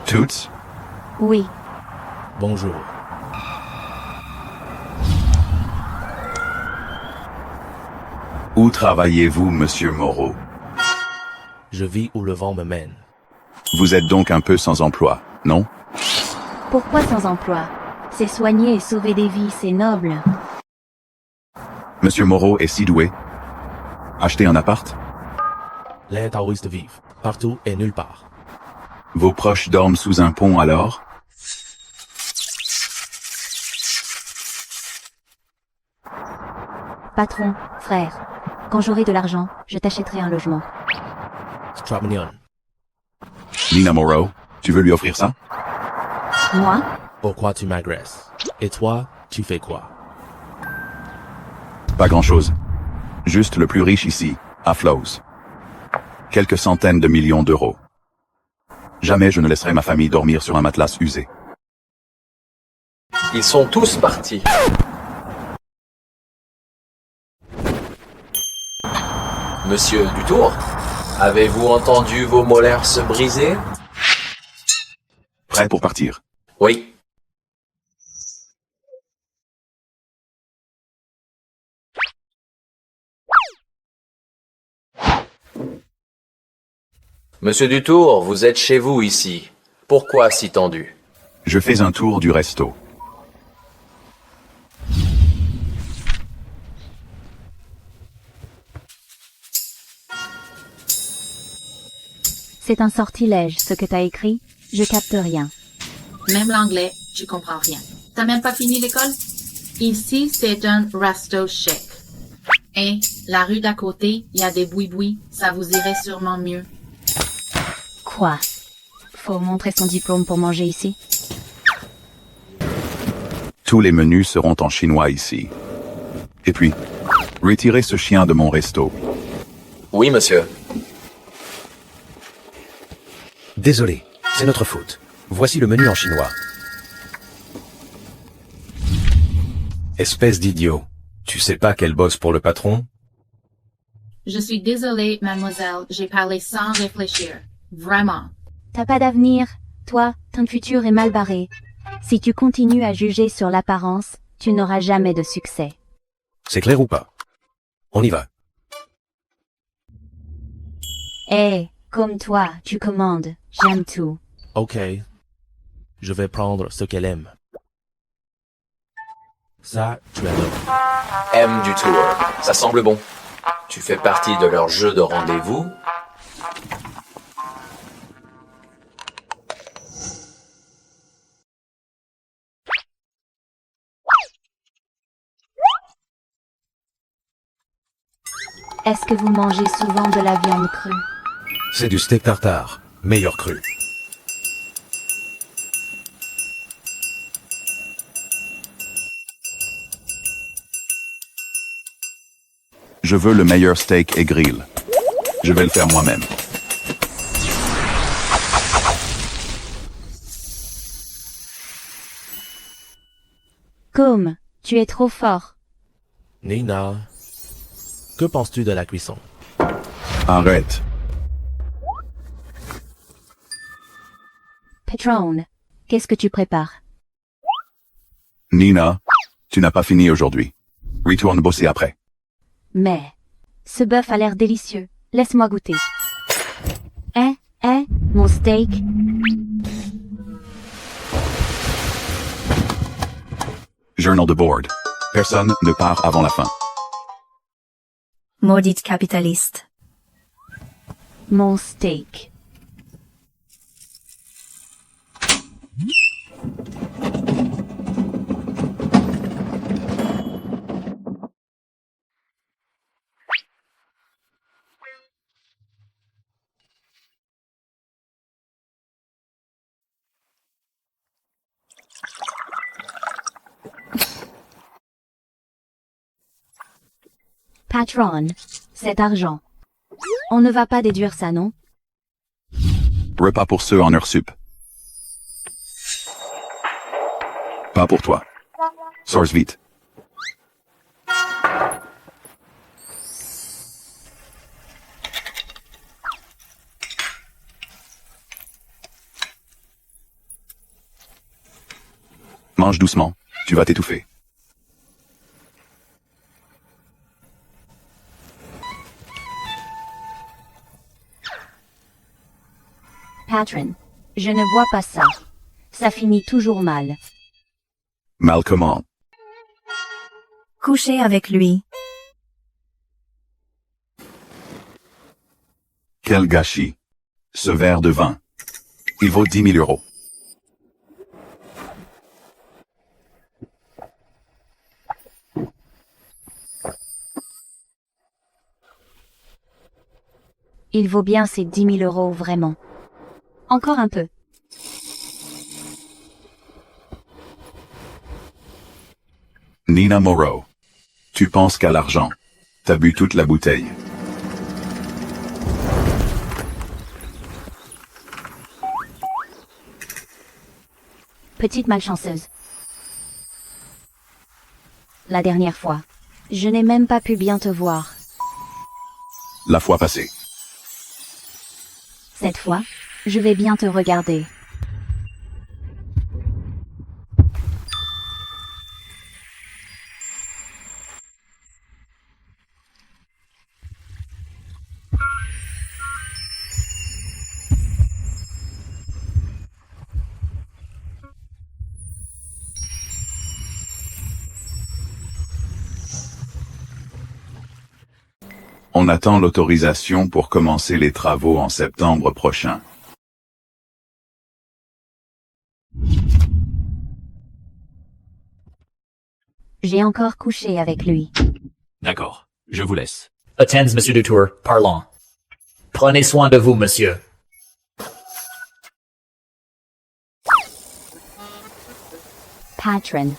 Toutes? Oui. Bonjour. Où travaillez-vous, monsieur Moreau? Je vis où le vent me mène. Vous êtes donc un peu sans emploi, non? Pourquoi sans emploi? C'est soigner et sauver des vies, c'est noble. Monsieur Moreau est si doué. Acheter un appart? L'air taoïste de vivre. Partout et nulle part. Vos proches dorment sous un pont alors? Patron, frère, quand j'aurai de l'argent, je t'achèterai un logement. Strap mignon. Nina Moreau, tu veux lui offrir ça? Moi? Pourquoi tu m'agresses? Et toi, tu fais quoi? Pas grand-chose. Juste le plus riche ici, à Flows. Quelques centaines de millions d'euros. Jamais je ne laisserai ma famille dormir sur un matelas usé. Ils sont tous partis. Monsieur Dutour, avez-vous entendu vos molaires se briser? Prêt pour partir? Oui. Monsieur Dutour, vous êtes chez vous ici. Pourquoi si tendu? Je fais un tour du resto. C'est un sortilège, ce que t'as écrit. Je capte rien. Même l'anglais, tu comprends rien. T'as même pas fini l'école? Ici, c'est un resto chic. Et la rue d'à côté, il y a des boui-boui. Ça vous irait sûrement mieux. Quoi? Faut montrer son diplôme pour manger ici? Tous les menus seront en chinois ici. Et puis, retirez ce chien de mon resto. Oui, monsieur. Désolé, c'est notre faute. Voici le menu en chinois. Espèce d'idiot. Tu sais pas qu'elle bosse pour le patron? Je suis désolée, mademoiselle, j'ai parlé sans réfléchir. Vraiment. T'as pas d'avenir. Toi, ton futur est mal barré. Si tu continues à juger sur l'apparence, tu n'auras jamais de succès. C'est clair ou pas? On y va. Hé, comme toi, tu commandes. J'aime tout. Ok. Je vais prendre ce qu'elle aime. Ça, tu adores. M du tour. Ça semble bon. Tu fais partie de leur jeu de rendez-vous. Est-ce que vous mangez souvent de la viande crue? C'est du steak tartare. Meilleur cru. Je veux le meilleur steak et grill. Je vais le faire moi-même. Comme, tu es trop fort. Nina, que penses-tu de la cuisson? Arrête. Patron, qu'est-ce que tu prépares? Nina, tu n'as pas fini aujourd'hui. Retourne bosser après. Mais, ce bœuf a l'air délicieux. Laisse-moi goûter. Mon steak. Journal de bord. Personne ne part avant la fin. Maudite capitaliste. Mon steak. Patron, cet argent. On ne va pas déduire ça, non? Repas pour ceux en heure sup. Pas pour toi. Source vite. Mange doucement, tu vas t'étouffer. Patron, je ne vois pas ça. Ça finit toujours mal. Mal comment? Coucher avec lui. Quel gâchis. Ce verre de vin. Il vaut 10 000 euros. Il vaut bien ces 10 000 euros, vraiment. Encore un peu. Nina Moreau. Tu penses qu'à l'argent. T'as bu toute la bouteille. Petite malchanceuse. La dernière fois, je n'ai même pas pu bien te voir. La fois passée. Cette fois, je vais bien te regarder. On attend l'autorisation pour commencer les travaux en septembre prochain. J'ai encore couché avec lui. D'accord, je vous laisse. Attends, Monsieur Dutour, parlons. Prenez soin de vous, monsieur. Patron.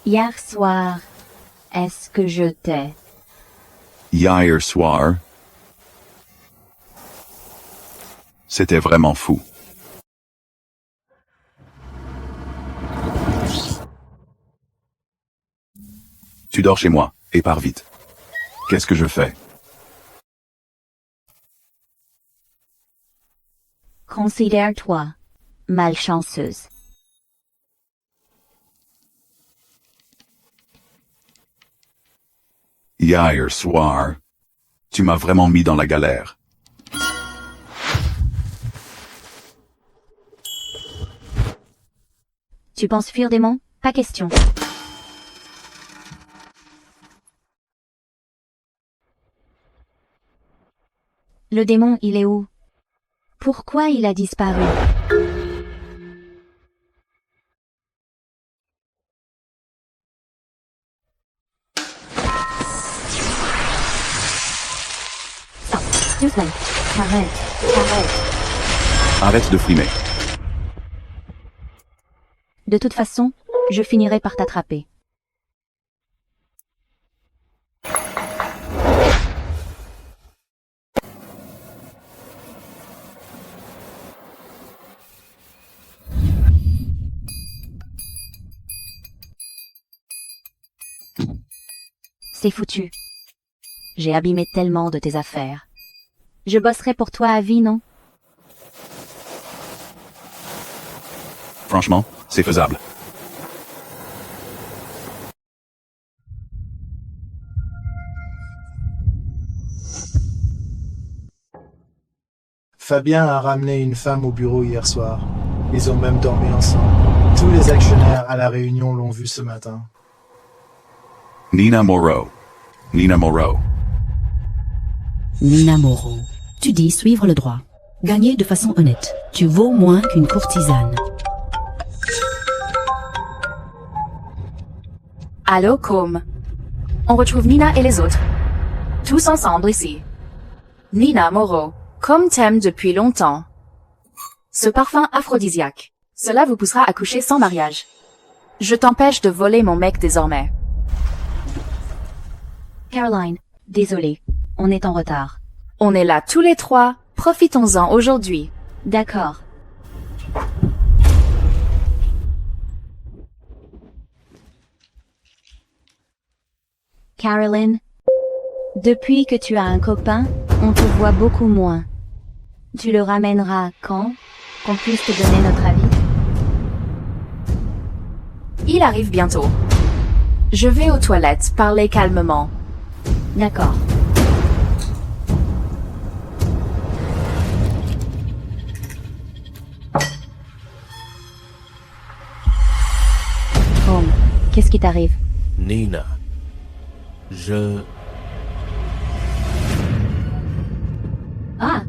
Hier soir, est-ce que je t'ai... Hier soir. C'était vraiment fou. Tu dors chez moi, et pars vite. Qu'est-ce que je fais? Considère-toi malchanceuse. Hier soir. Tu m'as vraiment mis dans la galère. Tu penses fuir démon? Pas question. Le démon, il est où? Pourquoi il a disparu? Doucement. Arrête. Arrête de frimer. De toute façon, je finirai par t'attraper. C'est foutu. J'ai abîmé tellement de tes affaires. Je bosserai pour toi à vie, non? Franchement, c'est faisable. Fabien a ramené une femme au bureau hier soir. Ils ont même dormi ensemble. Tous les actionnaires à la réunion l'ont vu ce matin. Nina Moreau. Nina Moreau. Nina Moreau. Tu dis suivre le droit. Gagner de façon honnête. Tu vaux moins qu'une courtisane. Allô, Com. On retrouve Nina et les autres. Tous ensemble ici. Nina Moreau, comme t'aime depuis longtemps. Ce parfum aphrodisiaque, cela vous poussera à coucher sans mariage. Je t'empêche de voler mon mec désormais. Caroline, désolée, on est en retard. On est là tous les trois, profitons-en aujourd'hui. D'accord. Caroline, depuis que tu as un copain, on te voit beaucoup moins. Tu le ramèneras quand? Qu'on puisse te donner notre avis? Il arrive bientôt. Je vais aux toilettes parler calmement. D'accord. Tom, qu'est-ce qui t'arrive? Nina. Ah!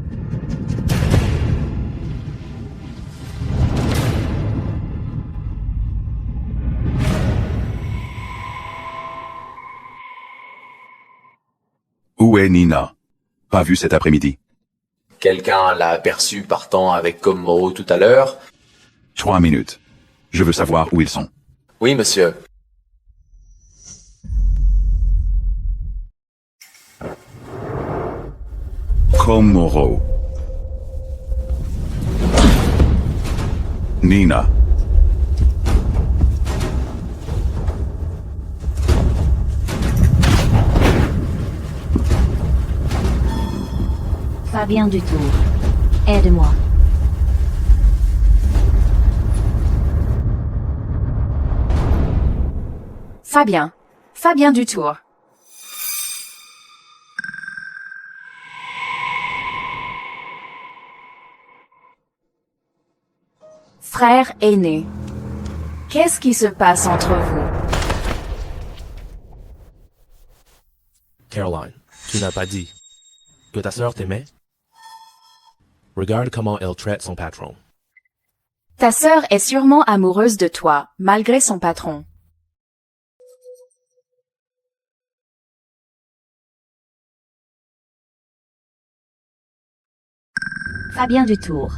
Où est Nina? Pas vu cet après-midi. Quelqu'un l'a aperçu partant avec Komoro tout à l'heure. 3 minutes. Je veux savoir où ils sont. Oui, monsieur. Komoro. Nina. Fabien Dutour. Aide-moi. Fabien Dutour. Frère aîné. Qu'est-ce qui se passe entre vous? Caroline, tu n'as pas dit que ta sœur t'aimait? Regarde comment elle traite son patron. Ta sœur est sûrement amoureuse de toi, malgré son patron. Fabien Dutour.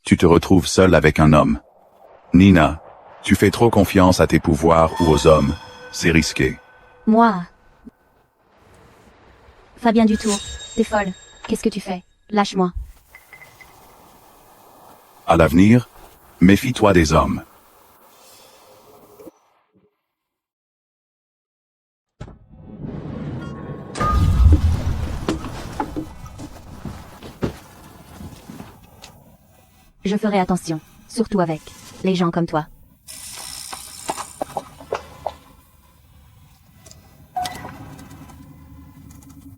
Tu te retrouves seul avec un homme. Nina, tu fais trop confiance à tes pouvoirs ou aux hommes. C'est risqué. Moi. Fabien Dutour, t'es folle. Qu'est-ce que tu fais? Lâche-moi. À l'avenir, méfie-toi des hommes. Je ferai attention, surtout avec les gens comme toi.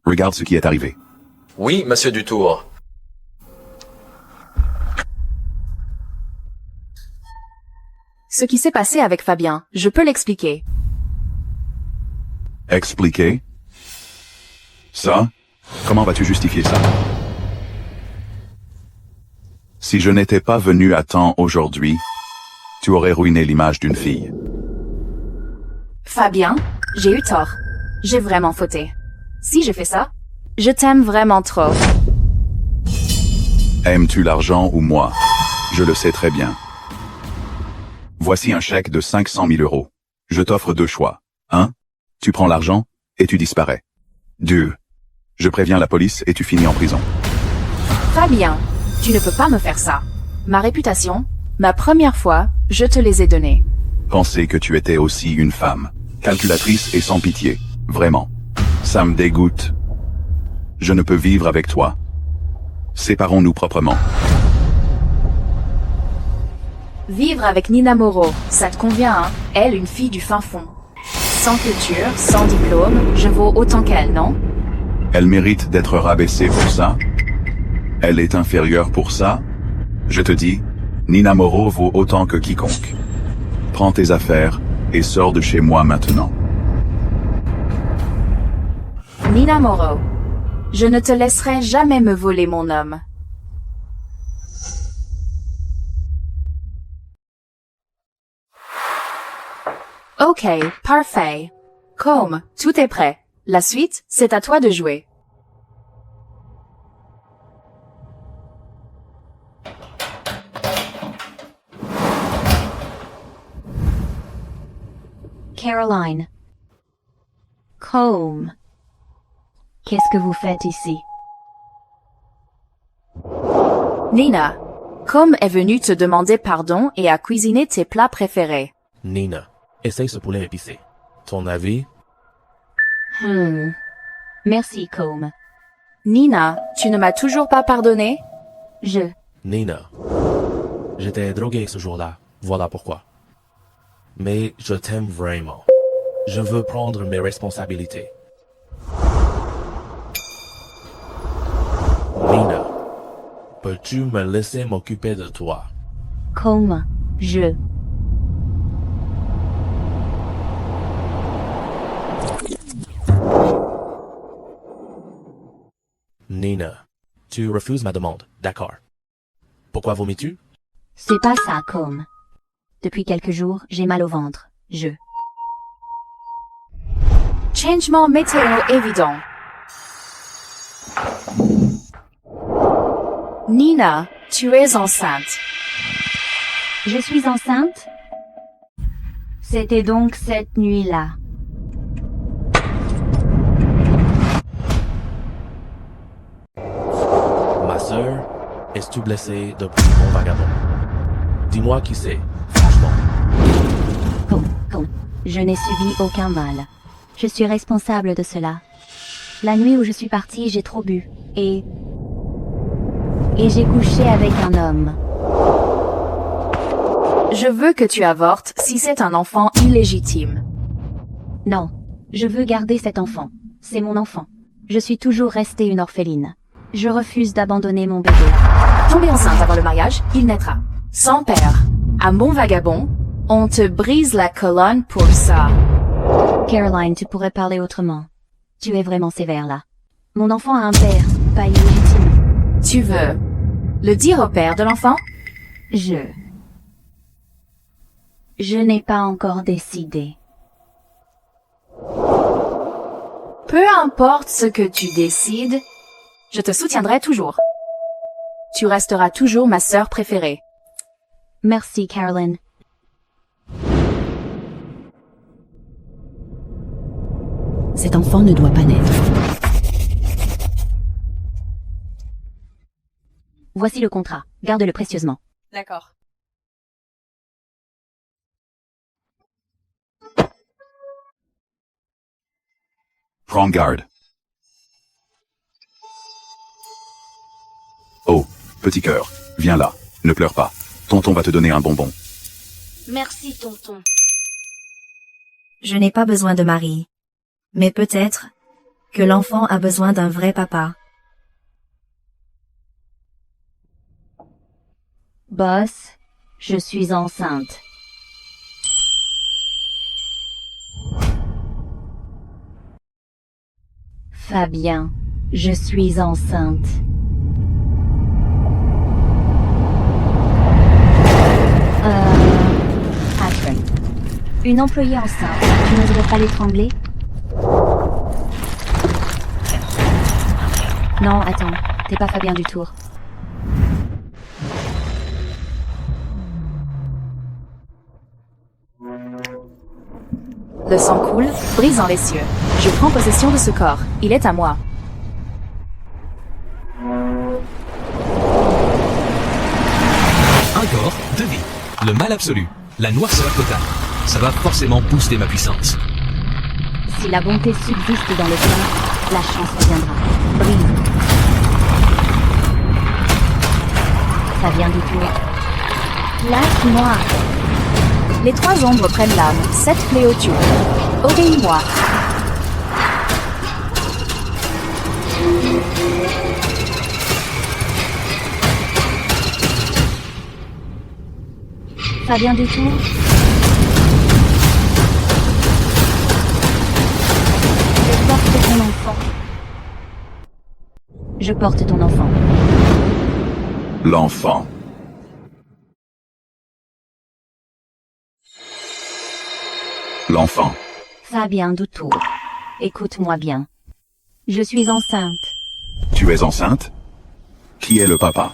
Regarde ce qui est arrivé. Oui, monsieur Dutour. Ce qui s'est passé avec Fabien, je peux l'expliquer. Expliquer? Ça? Comment vas-tu justifier ça? Si je n'étais pas venu à temps aujourd'hui, tu aurais ruiné l'image d'une fille. Fabien, j'ai eu tort. J'ai vraiment fauté. Si je fais ça, je t'aime vraiment trop. Aimes-tu l'argent ou moi? Je le sais très bien. Voici un chèque de 500 000 €. Je t'offre 2 choix. 1. Tu prends l'argent et tu disparais. 2. Je préviens la police et tu finis en prison. Fabien, tu ne peux pas me faire ça. Ma réputation, ma première fois, je te les ai donnés. Pensais que tu étais aussi une femme. Calculatrice et sans pitié. Vraiment. Ça me dégoûte. Je ne peux vivre avec toi. Séparons-nous proprement. Vivre avec Nina Moreau, ça te convient, hein? Elle, une fille du fin fond. Sans culture, sans diplôme, je vaux autant qu'elle, non? Elle mérite d'être rabaissée pour ça? Elle est inférieure pour ça? Je te dis, Nina Moreau vaut autant que quiconque. Prends tes affaires et sors de chez moi maintenant. Nina Moreau, je ne te laisserai jamais me voler mon homme. Ok, parfait. Comme, tout est prêt. La suite, c'est à toi de jouer. Caroline. Combe. Qu'est-ce que vous faites ici? Nina, Combe est venu te demander pardon et a cuisiné tes plats préférés. Nina, essaye ce poulet épicé. Ton avis? Merci, Combe. Nina, tu ne m'as toujours pas pardonné? Nina, j'étais drogué ce jour-là, voilà pourquoi. Mais je t'aime vraiment. Je veux prendre mes responsabilités. Nina, peux-tu me laisser m'occuper de toi? Combe, Nina, tu refuses ma demande, d'accord. Pourquoi vomis-tu? C'est pas ça, Combe. Depuis quelques jours, j'ai mal au ventre. Changement météo évident. Nina, tu es enceinte. Je suis enceinte? C'était donc cette nuit-là. Ma sœur, es-tu blessée depuis mon vagabond? Dis-moi qui c'est, franchement. Je n'ai subi aucun mal. Je suis responsable de cela. La nuit où je suis partie, j'ai trop bu. Et j'ai couché avec un homme. Je veux que tu avortes si c'est un enfant illégitime. Non, je veux garder cet enfant. C'est mon enfant. Je suis toujours restée une orpheline. Je refuse d'abandonner mon bébé. Tombée enceinte avant le mariage, il naîtra. Sans père. À mon vagabond, on te brise la colonne pour ça. Caroline, tu pourrais parler autrement. Tu es vraiment sévère là. Mon enfant a un père, pas illégitime. Tu veux le dire au père de l'enfant? Je n'ai pas encore décidé. Peu importe ce que tu décides, je te soutiendrai toujours. Tu resteras toujours ma sœur préférée. Merci, Caroline. Cet enfant ne doit pas naître. Voici le contrat. Garde-le précieusement. D'accord. Prends garde. Oh, petit cœur, viens là, ne pleure pas. Tonton va te donner un bonbon. Merci, tonton. Je n'ai pas besoin de mari. Mais peut-être que l'enfant a besoin d'un vrai papa. Boss, je suis enceinte. Fabien, je suis enceinte. Catherine. Une employée enceinte, tu n'oserais pas l'étrangler? Non, attends, t'es pas Fabien du Tour. Le sang coule, brisant les cieux. Je prends possession de ce corps. Il est à moi. Un corps, deux vies. Le mal absolu. La noirceur totale. Ça va forcément booster ma puissance. Si la bonté subsiste dans le cœur, la chance reviendra. Brise. Fabien du Tour. Lâche-moi. Les trois ombres prennent l'âme. 7 fléaux tuent. Obéis-moi. Fabien du Tour. Je porte ton enfant. Je porte ton enfant. L'enfant. L'enfant. Fabien du Tour. Écoute-moi bien. Je suis enceinte. Tu es enceinte? Qui est le papa?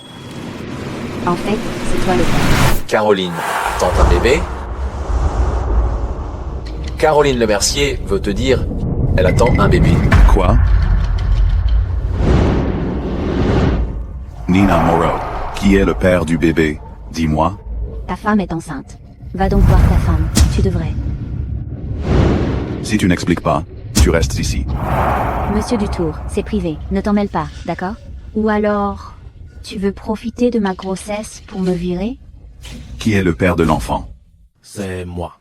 En fait, c'est toi le père. Caroline attend un bébé. Caroline Lemercier veut te dire, elle attend un bébé. Quoi? Nina Moreau. Qui est le père du bébé? Dis-moi. Ta femme est enceinte. Va donc voir ta femme. Tu devrais. Si tu n'expliques pas, tu restes ici. Monsieur Dutour, c'est privé. Ne t'en mêle pas, d'accord? Ou alors, tu veux profiter de ma grossesse pour me virer? Qui est le père de l'enfant? C'est moi.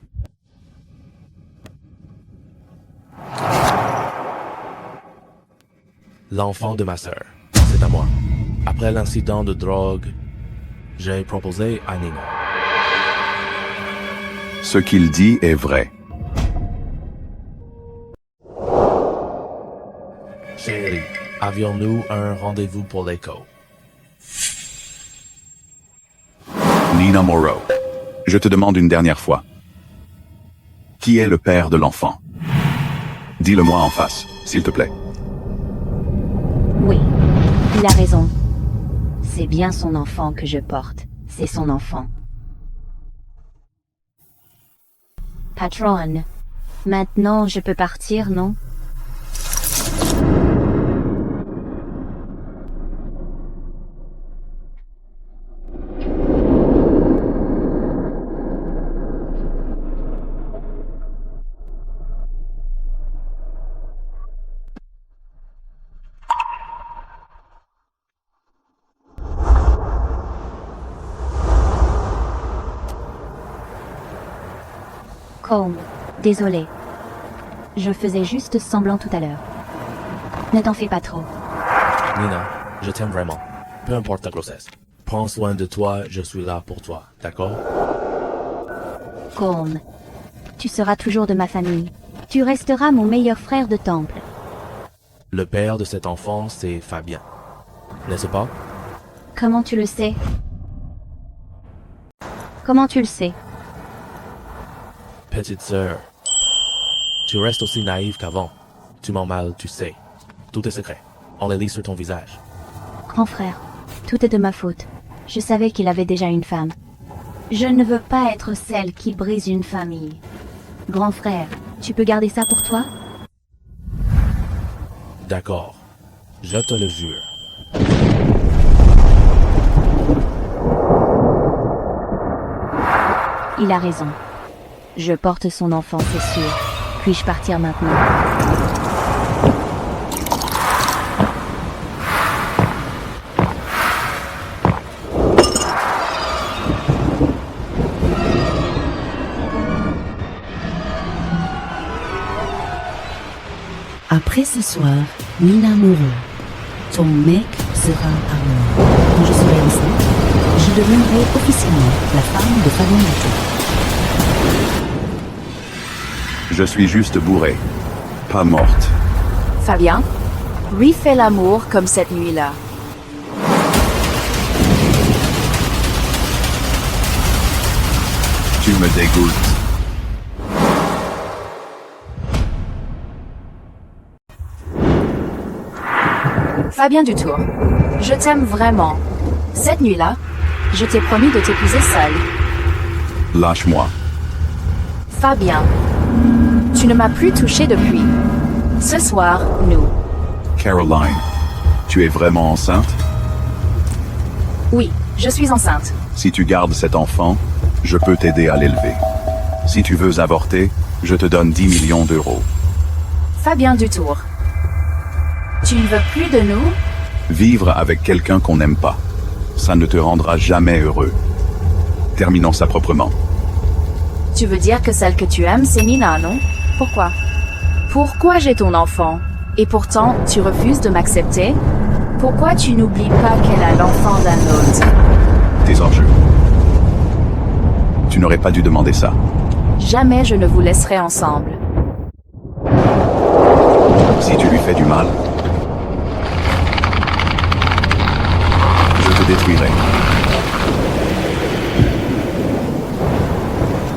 L'enfant de ma sœur, c'est à moi. Après l'incident de drogue, j'ai proposé à Nina. Ce qu'il dit est vrai. Chérie, avions-nous un rendez-vous pour l'écho? Nina Moreau. Je te demande une dernière fois. Qui est le père de l'enfant? Dis-le-moi en face, s'il te plaît. Oui, il a raison. C'est bien son enfant que je porte. C'est son enfant. Patron, maintenant je peux partir, non? Colm, désolé. Je faisais juste semblant tout à l'heure. Ne t'en fais pas trop. Nina, je t'aime vraiment. Peu importe ta grossesse. Prends soin de toi, je suis là pour toi, d'accord? Colm, tu seras toujours de ma famille. Tu resteras mon meilleur frère de temple. Le père de cet enfant, c'est Fabien. N'est-ce pas? Comment tu le sais? Comment tu le sais? Petite sœur, tu restes aussi naïve qu'avant. Tu mens mal, tu sais. Tout est secret. On les lit sur ton visage. Grand frère, tout est de ma faute. Je savais qu'il avait déjà une femme. Je ne veux pas être celle qui brise une famille. Grand frère, tu peux garder ça pour toi? D'accord. Je te le jure. Il a raison. Je porte son enfant, c'est sûr. Puis-je partir maintenant? Après ce soir, Nina mourra. Ton mec sera à moi. Quand je serai enceinte, je deviendrai officiellement la femme de Fabien Dutour. Je suis juste bourré. Pas morte. Fabien, lui fait l'amour comme cette nuit-là. Tu me dégoûtes. Fabien Dutour, je t'aime vraiment. Cette nuit-là, je t'ai promis de t'épouser seul. Lâche-moi. Fabien, tu ne m'as plus touché depuis. Ce soir, nous. Caroline, tu es vraiment enceinte? Oui, je suis enceinte. Si tu gardes cet enfant, je peux t'aider à l'élever. Si tu veux avorter, je te donne 10 millions d'euros. Fabien Dutour, tu ne veux plus de nous? Vivre avec quelqu'un qu'on n'aime pas, ça ne te rendra jamais heureux. Terminons ça proprement. Tu veux dire que celle que tu aimes, c'est Nina, non? Pourquoi? Pourquoi j'ai ton enfant? Et pourtant, tu refuses de m'accepter? Pourquoi tu n'oublies pas qu'elle a l'enfant d'un autre? Tes enjeux. Tu n'aurais pas dû demander ça. Jamais je ne vous laisserai ensemble. Si tu lui fais du mal, je te détruirai.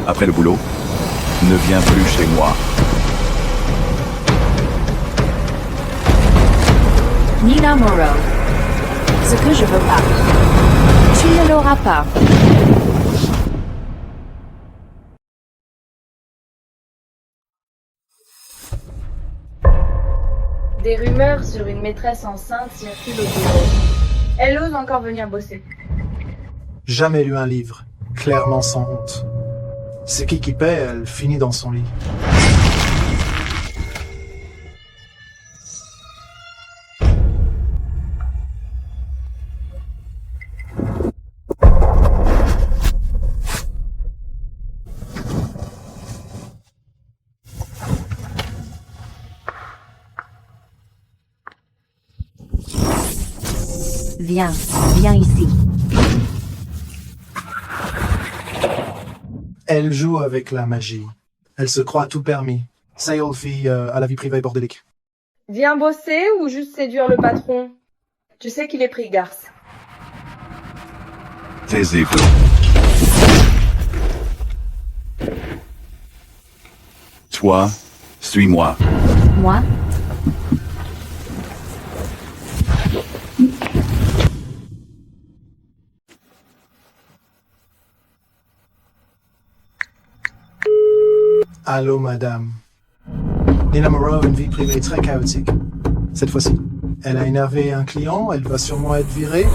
Après le boulot, ne viens plus chez moi. Nina Moreau. Ce que je veux pas. Tu ne l'auras pas. Des rumeurs sur une maîtresse enceinte circulent au bureau. Elle ose encore venir bosser. Jamais lu un livre, clairement sans honte. C'est qui paie, elle finit dans son lit. Viens, viens ici. Elle joue avec la magie. Elle se croit tout permis. Sale fille à la vie privée bordélique. Viens bosser ou juste séduire le patron? Tu sais qu'il est pris, garce. Taisez-vous. Toi, suis-moi. Moi? Allô, madame. Nina Moreau a une vie privée très chaotique. Cette fois-ci, elle a énervé un client, elle va sûrement être virée.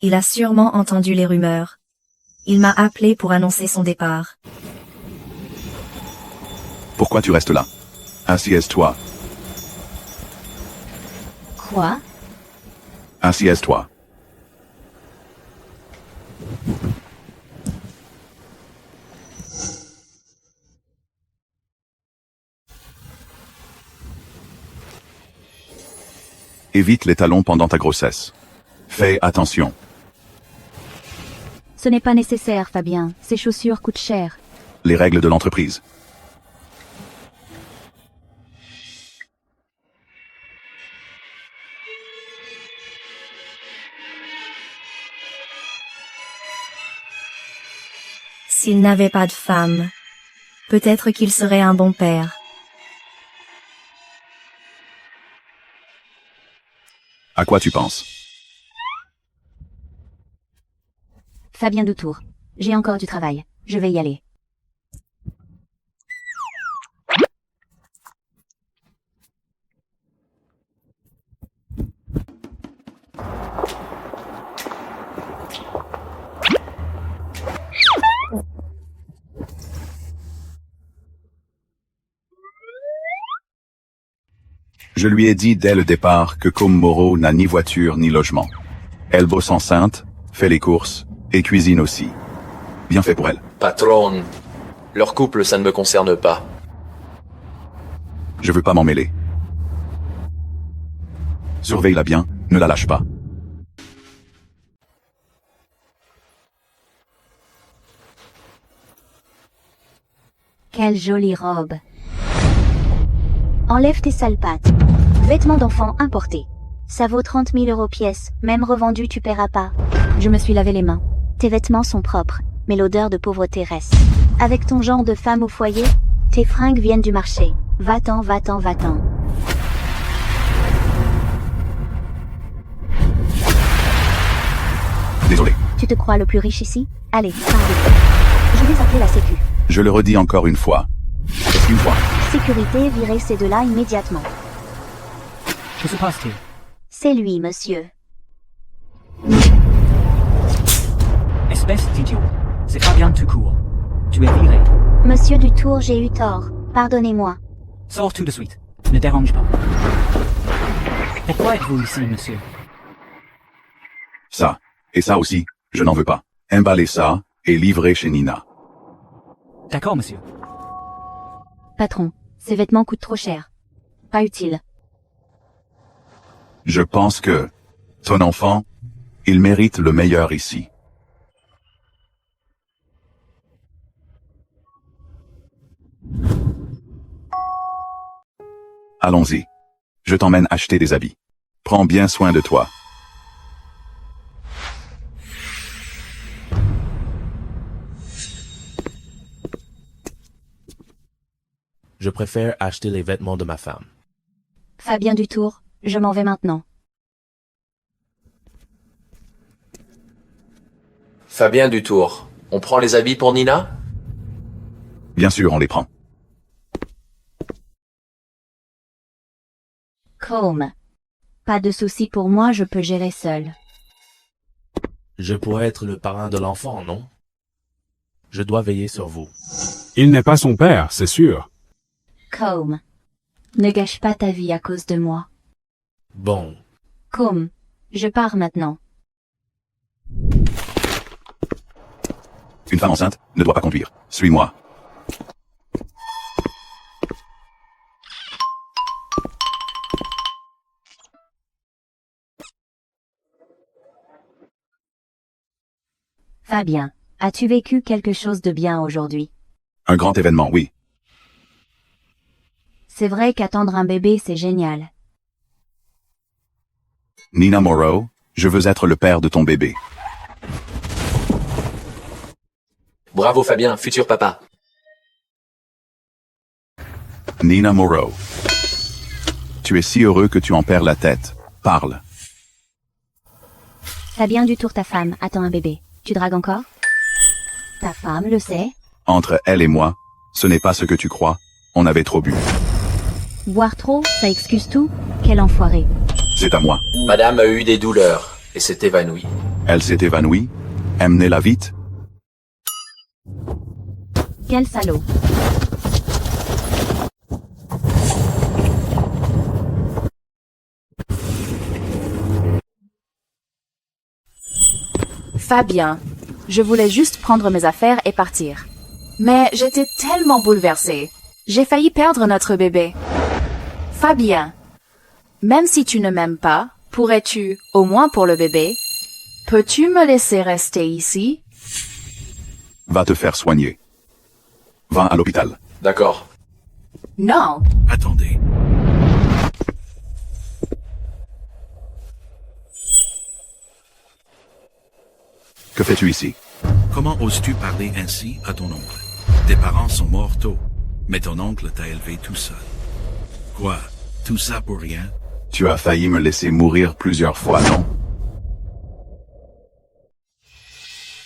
Il a sûrement entendu les rumeurs. Il m'a appelé pour annoncer son départ. Pourquoi tu restes là? Assieds-toi. Quoi? Assieds-toi. Évite les talons pendant ta grossesse. Fais attention. Ce n'est pas nécessaire, Fabien. Ces chaussures coûtent cher. Les règles de l'entreprise. S'il n'avait pas de femme, peut-être qu'il serait un bon père. À quoi tu penses? Fabien Dutour. J'ai encore du travail. Je vais y aller. Je lui ai dit dès le départ que comme Moreau n'a ni voiture ni logement. Elle bosse enceinte, fait les courses, et cuisine aussi. Bien fait pour elle. Patron, leur couple, ça ne me concerne pas. Je veux pas m'en mêler. Surveille-la bien, ne la lâche pas. Quelle jolie robe. Enlève tes sales pattes. Vêtements d'enfant importés. Ça vaut 30 000 € pièce, même revendu tu paieras pas. Je me suis lavé les mains. Tes vêtements sont propres, mais l'odeur de pauvreté reste. Avec ton genre de femme au foyer, tes fringues viennent du marché. Va-t'en, va-t'en, va-t'en. Désolé. Tu te crois le plus riche ici? Allez, parle. Je vais appeler la sécu. Je le redis encore une fois. Est-ce qu'une fois? Sécurité, virez ces deux-là immédiatement. Que se passe-t-il? C'est lui, monsieur. Espèce d'idiot. C'est Fabien Dutour. Tu es viré. Monsieur Dutour, j'ai eu tort. Pardonnez-moi. Sors tout de suite. Ne dérange pas. Pourquoi êtes-vous ici, monsieur? Ça. Et ça aussi, je n'en veux pas. Emballez ça, et livrez chez Nina. D'accord, monsieur. Patron, ces vêtements coûtent trop cher. Pas utile. Je pense que, ton enfant, il mérite le meilleur ici. Allons-y. Je t'emmène acheter des habits. Prends bien soin de toi. Je préfère acheter les vêtements de ma femme. Fabien Dutour, je m'en vais maintenant. Fabien Dutour, on prend les habits pour Nina? Bien sûr, on les prend. Combe. Pas de souci pour moi, je peux gérer seul. Je pourrais être le parrain de l'enfant, non? Je dois veiller sur vous. Il n'est pas son père, c'est sûr. Combe. Ne gâche pas ta vie à cause de moi. Bon. Combe. Je pars maintenant. Une femme enceinte ne doit pas conduire. Suis-moi. Fabien, as-tu vécu quelque chose de bien aujourd'hui? Un grand événement, oui. C'est vrai qu'attendre un bébé, c'est génial. Nina Moreau, je veux être le père de ton bébé. Bravo Fabien, futur papa. Nina Moreau. Tu es si heureux que tu en perds la tête. Parle. Fabien Dutour, ta femme, attend un bébé. Tu dragues encore? Ta femme le sait? Entre elle et moi, ce n'est pas ce que tu crois, on avait trop bu. Boire trop, ça excuse tout? Quel enfoiré. C'est à moi. Madame a eu des douleurs et s'est évanouie. Elle s'est évanouie? Emmenez-la vite? Quel salaud. Fabien, je voulais juste prendre mes affaires et partir. Mais j'étais tellement bouleversée. J'ai failli perdre notre bébé. Fabien, même si tu ne m'aimes pas, pourrais-tu, au moins pour le bébé, peux-tu me laisser rester ici? Va te faire soigner. Va à l'hôpital. D'accord. Non. Attendez. Que fais-tu ici? Comment oses-tu parler ainsi à ton oncle? Tes parents sont morts tôt, mais ton oncle t'a élevé tout seul. Quoi? Tout ça pour rien? Tu as failli me laisser mourir plusieurs fois, non?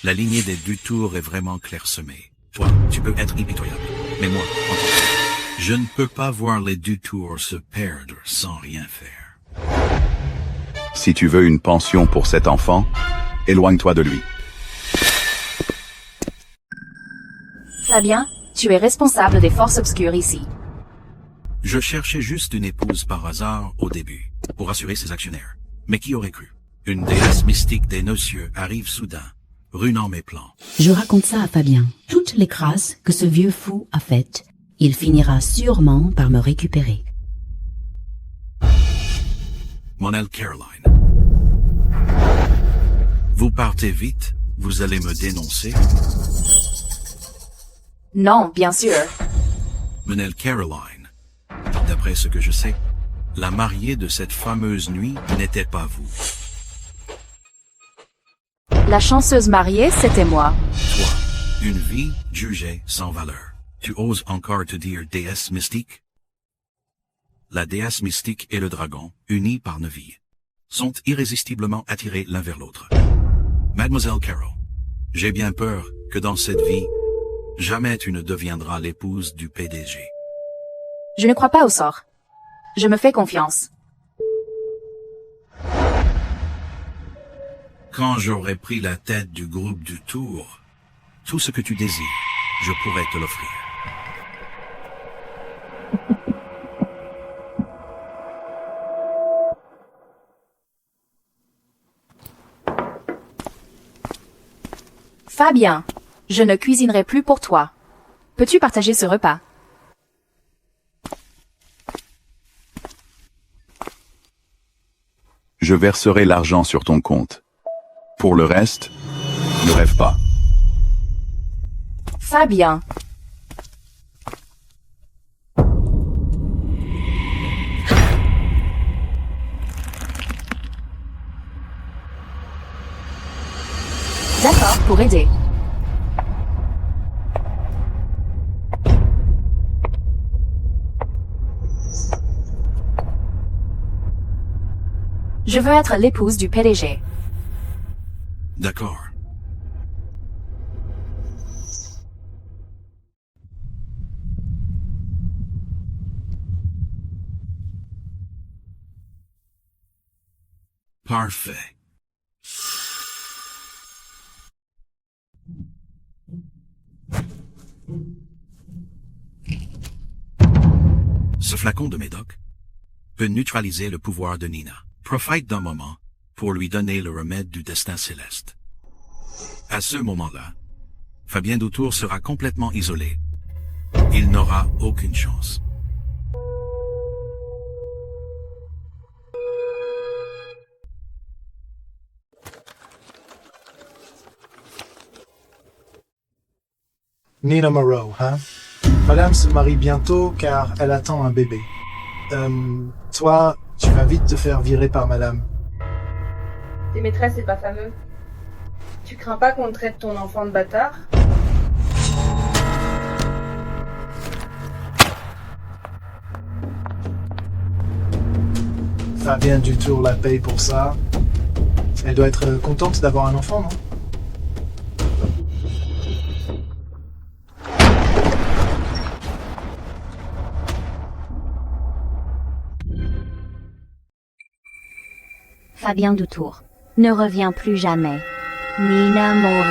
La lignée des Dutour est vraiment clairsemée. Toi, tu peux être impitoyable. Mais moi, je ne peux pas voir les Dutour se perdre sans rien faire. Si tu veux une pension pour cet enfant, éloigne-toi de lui. Fabien, tu es responsable des forces obscures ici. Je cherchais juste une épouse par hasard au début, pour assurer ses actionnaires. Mais qui aurait cru? Une déesse mystique des nocieux arrive soudain, ruinant mes plans. Je raconte ça à Fabien. Toutes les grâces que ce vieux fou a faites, il finira sûrement par me récupérer. Monelle Caroline. Vous partez vite, vous allez me dénoncer? Non, bien sûr. Monelle Caroline. D'après ce que je sais, la mariée de cette fameuse nuit n'était pas vous. La chanceuse mariée, c'était moi. Toi, une vie jugée sans valeur. Tu oses encore te dire déesse mystique? La déesse mystique et le dragon, unis par nos vies, sont irrésistiblement attirés l'un vers l'autre. Mademoiselle Carroll, j'ai bien peur que dans cette vie, jamais tu ne deviendras l'épouse du PDG. Je ne crois pas au sort. Je me fais confiance. Quand j'aurai pris la tête du groupe du Tour, tout ce que tu désires, je pourrai te l'offrir. Fabien, je ne cuisinerai plus pour toi. Peux-tu partager ce repas? Je verserai l'argent sur ton compte. Pour le reste, ne rêve pas. Fabien. D'accord, pour aider. Je veux être l'épouse du PDG. D'accord. Parfait. Ce flacon de médoc peut neutraliser le pouvoir de Nina. Profite d'un moment pour lui donner le remède du destin céleste. À ce moment-là, Fabien Dutour sera complètement isolé. Il n'aura aucune chance. Nina Moreau, hein? Madame se marie bientôt car elle attend un bébé. Toi, tu vas vite te faire virer par madame. Tes maîtresses, c'est pas fameux. Tu crains pas qu'on traite ton enfant de bâtard? Fabien Dutour la paye pour ça. Elle doit être contente d'avoir un enfant, non? Fabien Dutour. Ne reviens plus jamais. Nina Moreau.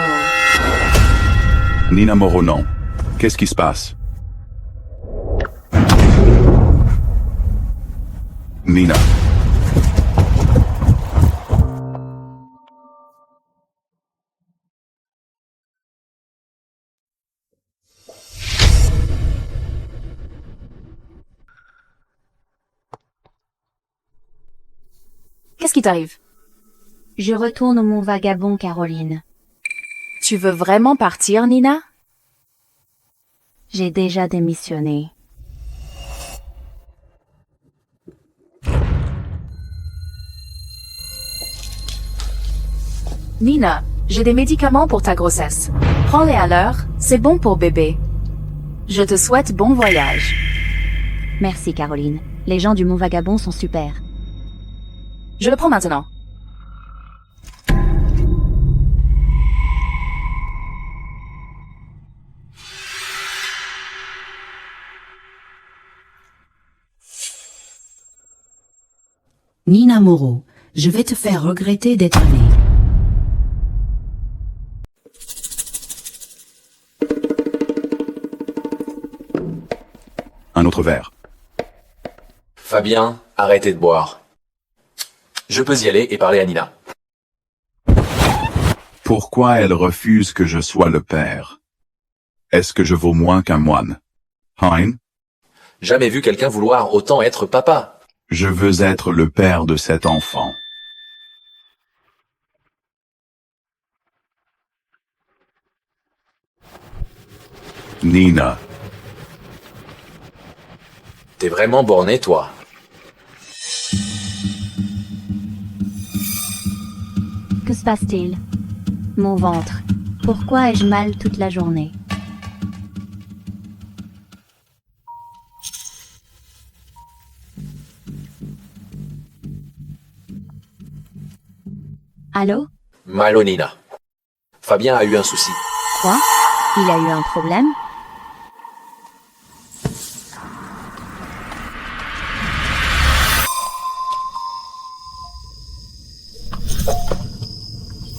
Nina Moreau, non. Qu'est-ce qui se passe? Nina. Qu'est-ce qui t'arrive? Je retourne au Mont Vagabond, Caroline. Tu veux vraiment partir, Nina? J'ai déjà démissionné. Nina, j'ai des médicaments pour ta grossesse. Prends-les à l'heure, c'est bon pour bébé. Je te souhaite bon voyage. Merci, Caroline. Les gens du Mont Vagabond sont super. Je le prends maintenant. Nina Moreau, je vais te faire regretter d'être née. Un autre verre. Fabien, arrêtez de boire. Je peux y aller et parler à Nina. Pourquoi elle refuse que je sois le père? Est-ce que je vaux moins qu'un moine? Hein? Jamais vu quelqu'un vouloir autant être papa. Je veux être le père de cet enfant. Nina. T'es vraiment borné, toi. Que se passe-t-il? Mon ventre. Pourquoi ai-je mal toute la journée? Allô? Malo, Nina. Fabien a eu un souci. Quoi? Il a eu un problème?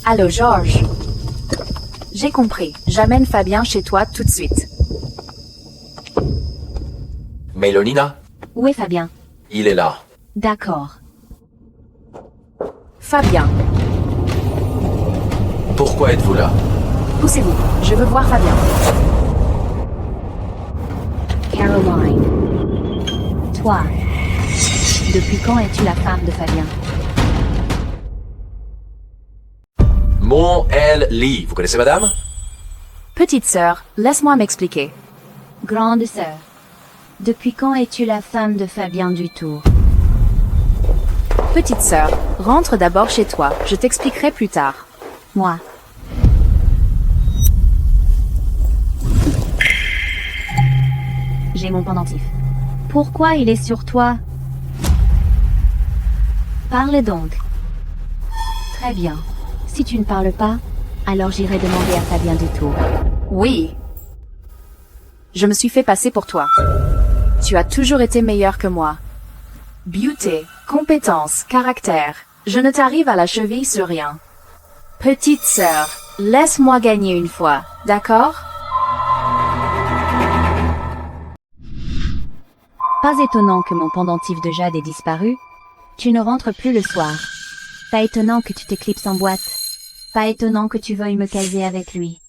Allô, Georges. J'ai compris. J'amène Fabien chez toi tout de suite. Mélonina? Où est Fabien? Il est là. D'accord. Fabien. Pourquoi êtes-vous là? Poussez-vous. Je veux voir Fabien. Caroline. Toi. Depuis quand es-tu la femme de Fabien? Mon Elle Lee. Vous connaissez madame? Petite sœur, laisse-moi m'expliquer. Grande sœur. Depuis quand es-tu la femme de Fabien Dutour? Petite sœur, rentre d'abord chez toi. Je t'expliquerai plus tard. Moi. J'ai mon pendentif. Pourquoi il est sur toi? Parle donc. Très bien. Si tu ne parles pas, alors j'irai demander à Fabien Dutour. Oui. Je me suis fait passer pour toi. Tu as toujours été meilleur que moi. Beauté, compétence, caractère. Je ne t'arrive à la cheville sur rien. Petite sœur, laisse-moi gagner une fois, d'accord? Pas étonnant que mon pendentif de jade ait disparu. Tu ne rentres plus le soir. Pas étonnant que tu t'éclipses en boîte. Pas étonnant que tu veuilles me caser avec lui.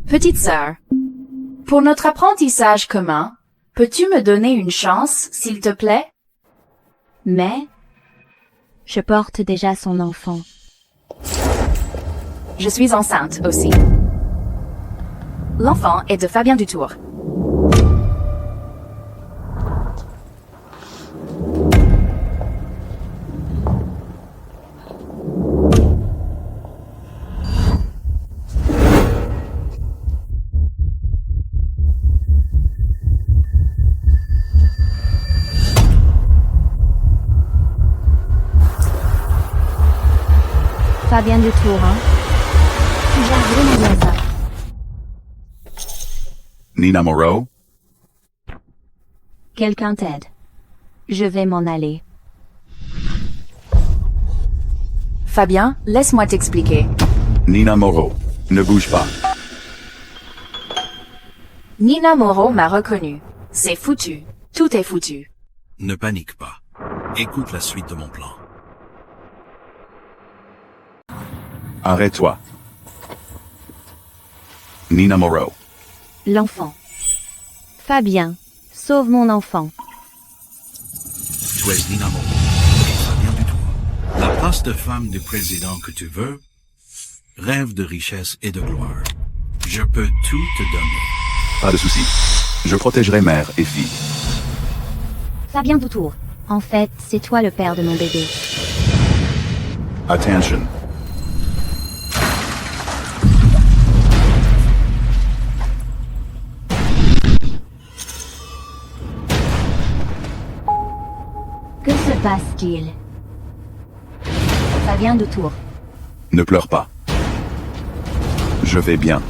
Petite sœur, pour notre apprentissage commun, peux-tu me donner une chance, s'il te plaît? Mais je porte déjà son enfant. Je suis enceinte aussi. L'enfant est de Fabien Dutour. Fabien Dutour, hein? Tu gères vraiment bien ça. Nina Moreau? Quelqu'un t'aide. Je vais m'en aller. Fabien, laisse-moi t'expliquer. Nina Moreau, ne bouge pas. Nina Moreau m'a reconnu. C'est foutu. Tout est foutu. Ne panique pas. Écoute la suite de mon plan. Arrête-toi. Nina Moreau. L'enfant. Fabien, sauve mon enfant. Tu es Nina Moreau. Et Fabien Dutour. La place de femme du président que tu veux, rêve de richesse et de gloire. Je peux tout te donner. Pas de souci. Je protégerai mère et fille. Fabien Dutour. En fait, c'est toi le père de mon bébé. Attention. Que se passe-t-il? Fabien Dutour. Ne pleure pas. Je vais bien.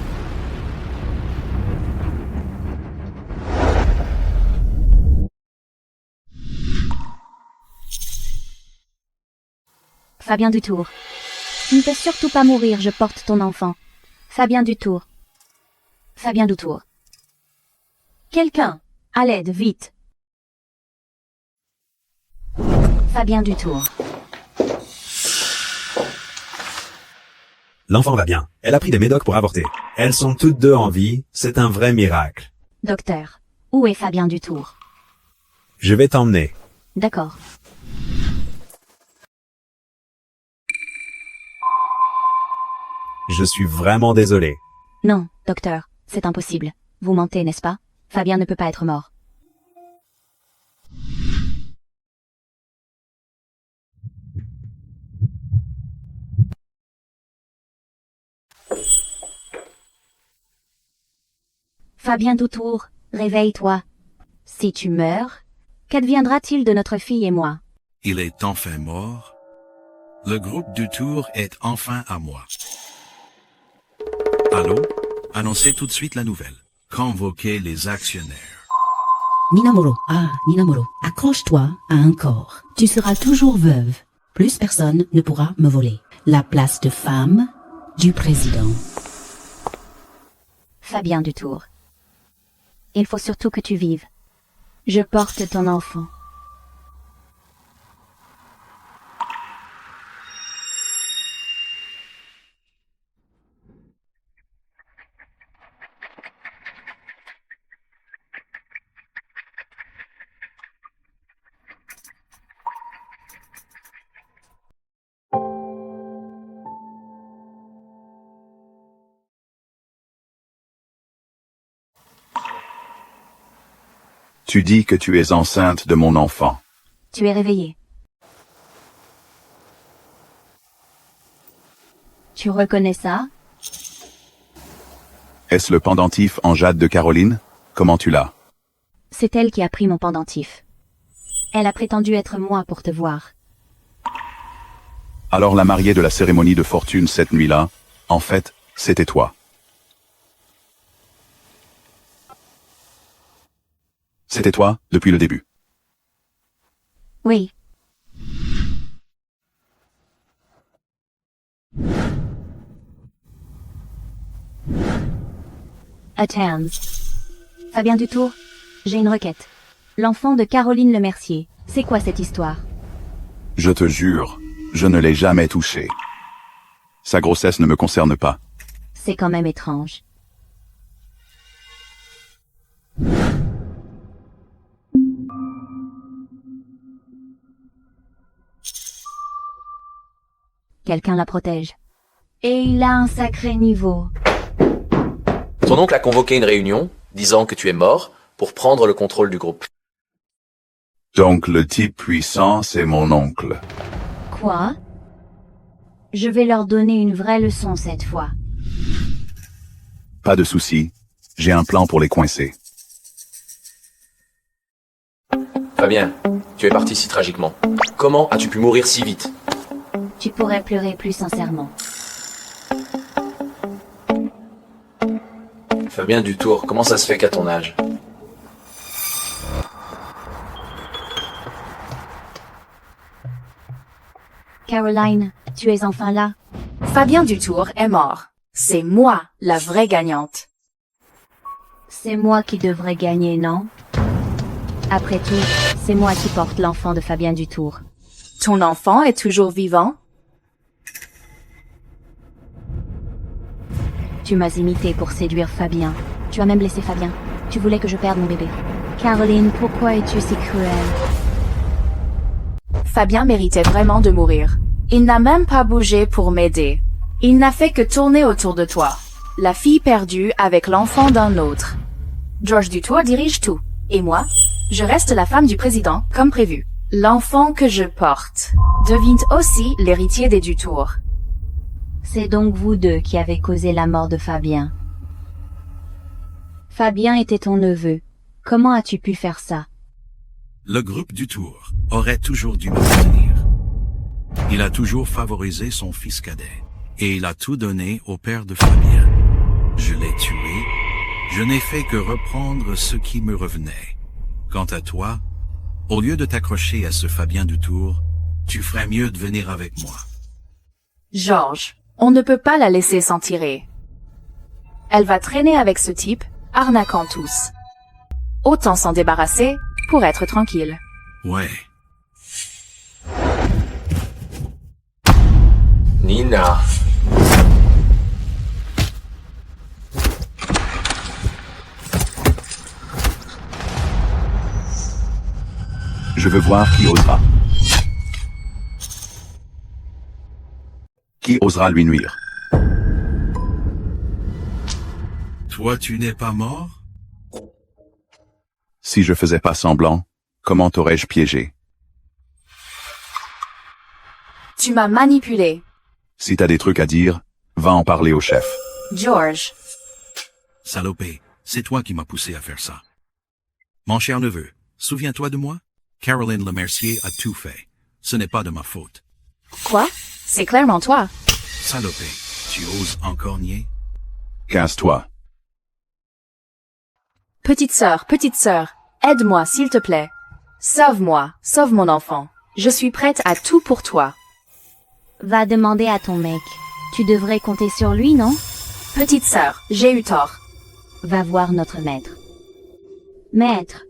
Fabien Dutour. Tu ne peux surtout pas mourir, je porte ton enfant. Fabien Dutour. Fabien Dutour. Quelqu'un, à l'aide, vite. Fabien Dutour. L'enfant va bien. Elle a pris des médocs pour avorter. Elles sont toutes deux en vie. C'est un vrai miracle. Docteur, où est Fabien Dutour? Je vais t'emmener. D'accord. Je suis vraiment désolé. Non, docteur, c'est impossible. Vous mentez, n'est-ce pas? Fabien ne peut pas être mort. Fabien Dutour, réveille-toi. Si tu meurs, qu'adviendra-t-il de notre fille et moi? Il est enfin mort. Le groupe Dutour est enfin à moi. Allô? Annoncez tout de suite la nouvelle. Convoquez les actionnaires. Nina Moreau, Nina Moreau, accroche-toi à un corps. Tu seras toujours veuve. Plus personne ne pourra me voler. La place de femme du président. Fabien Dutour. Il faut surtout que tu vives. Je porte ton enfant. Tu dis que tu es enceinte de mon enfant. Tu es réveillé. Tu reconnais ça? Est-ce le pendentif en jade de Caroline? Comment tu l'as? C'est elle qui a pris mon pendentif. Elle a prétendu être moi pour te voir. Alors la mariée de la cérémonie de fortune cette nuit-là, en fait, c'était toi. C'était toi, depuis le début. Oui. Attends. Fabien Dutour, j'ai une requête. L'enfant de Caroline Lemercier, c'est quoi cette histoire? Je te jure, je ne l'ai jamais touché. Sa grossesse ne me concerne pas. C'est quand même étrange. Quelqu'un la protège. Et il a un sacré niveau. Ton oncle a convoqué une réunion, disant que tu es mort, pour prendre le contrôle du groupe. Donc le type puissant, c'est mon oncle. Quoi? Je vais leur donner une vraie leçon cette fois. Pas de souci, j'ai un plan pour les coincer. Fabien, tu es parti si tragiquement. Comment as-tu pu mourir si vite? Tu pourrais pleurer plus sincèrement. Fabien Dutour, comment ça se fait qu'à ton âge? Caroline, Tu es enfin là. Fabien Dutour est mort. C'est moi, la vraie gagnante. C'est moi qui devrais gagner, non? Après tout, c'est moi qui porte l'enfant de Fabien Dutour. Ton enfant est toujours vivant? Tu m'as imité pour séduire Fabien. Tu as même blessé Fabien. Tu voulais que je perde mon bébé. Caroline, pourquoi es-tu si cruelle? Fabien méritait vraiment de mourir. Il n'a même pas bougé pour m'aider. Il n'a fait que tourner autour de toi. La fille perdue avec l'enfant d'un autre. George Dutour dirige tout. Et moi, je reste la femme du président, comme prévu. L'enfant que je porte devient aussi l'héritier des Dutour. C'est donc vous deux qui avez causé la mort de Fabien. Fabien était ton neveu. Comment as-tu pu faire ça? Le groupe Dutour aurait toujours dû me soutenir. Il a toujours favorisé son fils cadet. Et il a tout donné au père de Fabien. Je l'ai tué. Je n'ai fait que reprendre ce qui me revenait. Quant à toi, au lieu de t'accrocher à ce Fabien Dutour, tu ferais mieux de venir avec moi. Georges, on ne peut pas la laisser s'en tirer. Elle va traîner avec ce type, arnaquant tous. Autant s'en débarrasser pour être tranquille. Ouais. Nina. Je veux voir qui osera. Qui osera lui nuire? Toi, tu n'es pas mort? Si je faisais pas semblant, comment t'aurais-je piégé? Tu m'as manipulé. Si t'as des trucs à dire, va en parler au chef. George. Salopé, c'est toi qui m'as poussé à faire ça. Mon cher neveu, souviens-toi de moi? Caroline Lemercier a tout fait. Ce n'est pas de ma faute. Quoi? C'est clairement toi. Salopé, tu oses encore nier? Casse-toi. Petite sœur, aide-moi s'il te plaît. Sauve-moi, sauve mon enfant. Je suis prête à tout pour toi. Va demander à ton mec. Tu devrais compter sur lui, non? Petite sœur, j'ai eu tort. Va voir notre maître. Maître,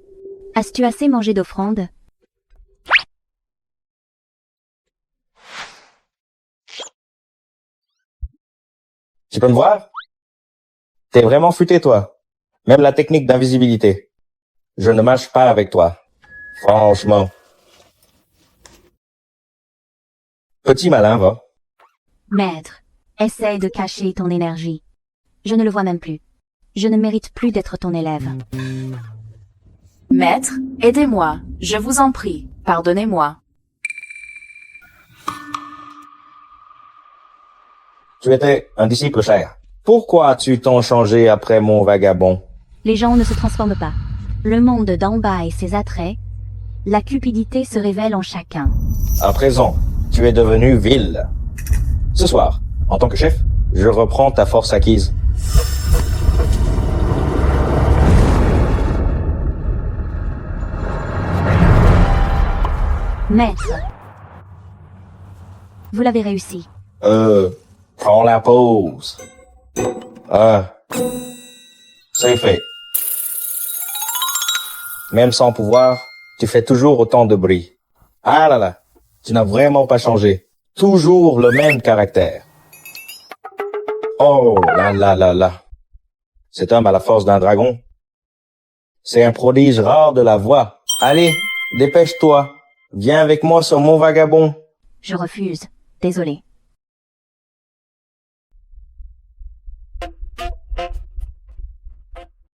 as-tu assez mangé d'offrande? Tu peux me voir? T'es vraiment futé, toi. Même la technique d'invisibilité. Je ne marche pas avec toi. Franchement. Petit malin, va. Maître, essaye de cacher ton énergie. Je ne le vois même plus. Je ne mérite plus d'être ton élève. Maître, aidez-moi, je vous en prie, pardonnez-moi. Tu étais un disciple cher. Pourquoi as-tu tant changé après mon vagabond? Les gens ne se transforment pas. Le monde d'en bas et ses attraits, la cupidité se révèle en chacun. À présent, tu es devenu vil. Ce soir, en tant que chef, je reprends ta force acquise. Maître, vous l'avez réussi. Prends la pause. C'est fait. Même sans pouvoir, tu fais toujours autant de bruit. Ah là là, tu n'as vraiment pas changé. Toujours le même caractère. Oh là là là là. Cet homme a la force d'un dragon. C'est un prodige rare de la voix. Allez, dépêche-toi. Viens avec moi sur mon vagabond. Je refuse. Désolé.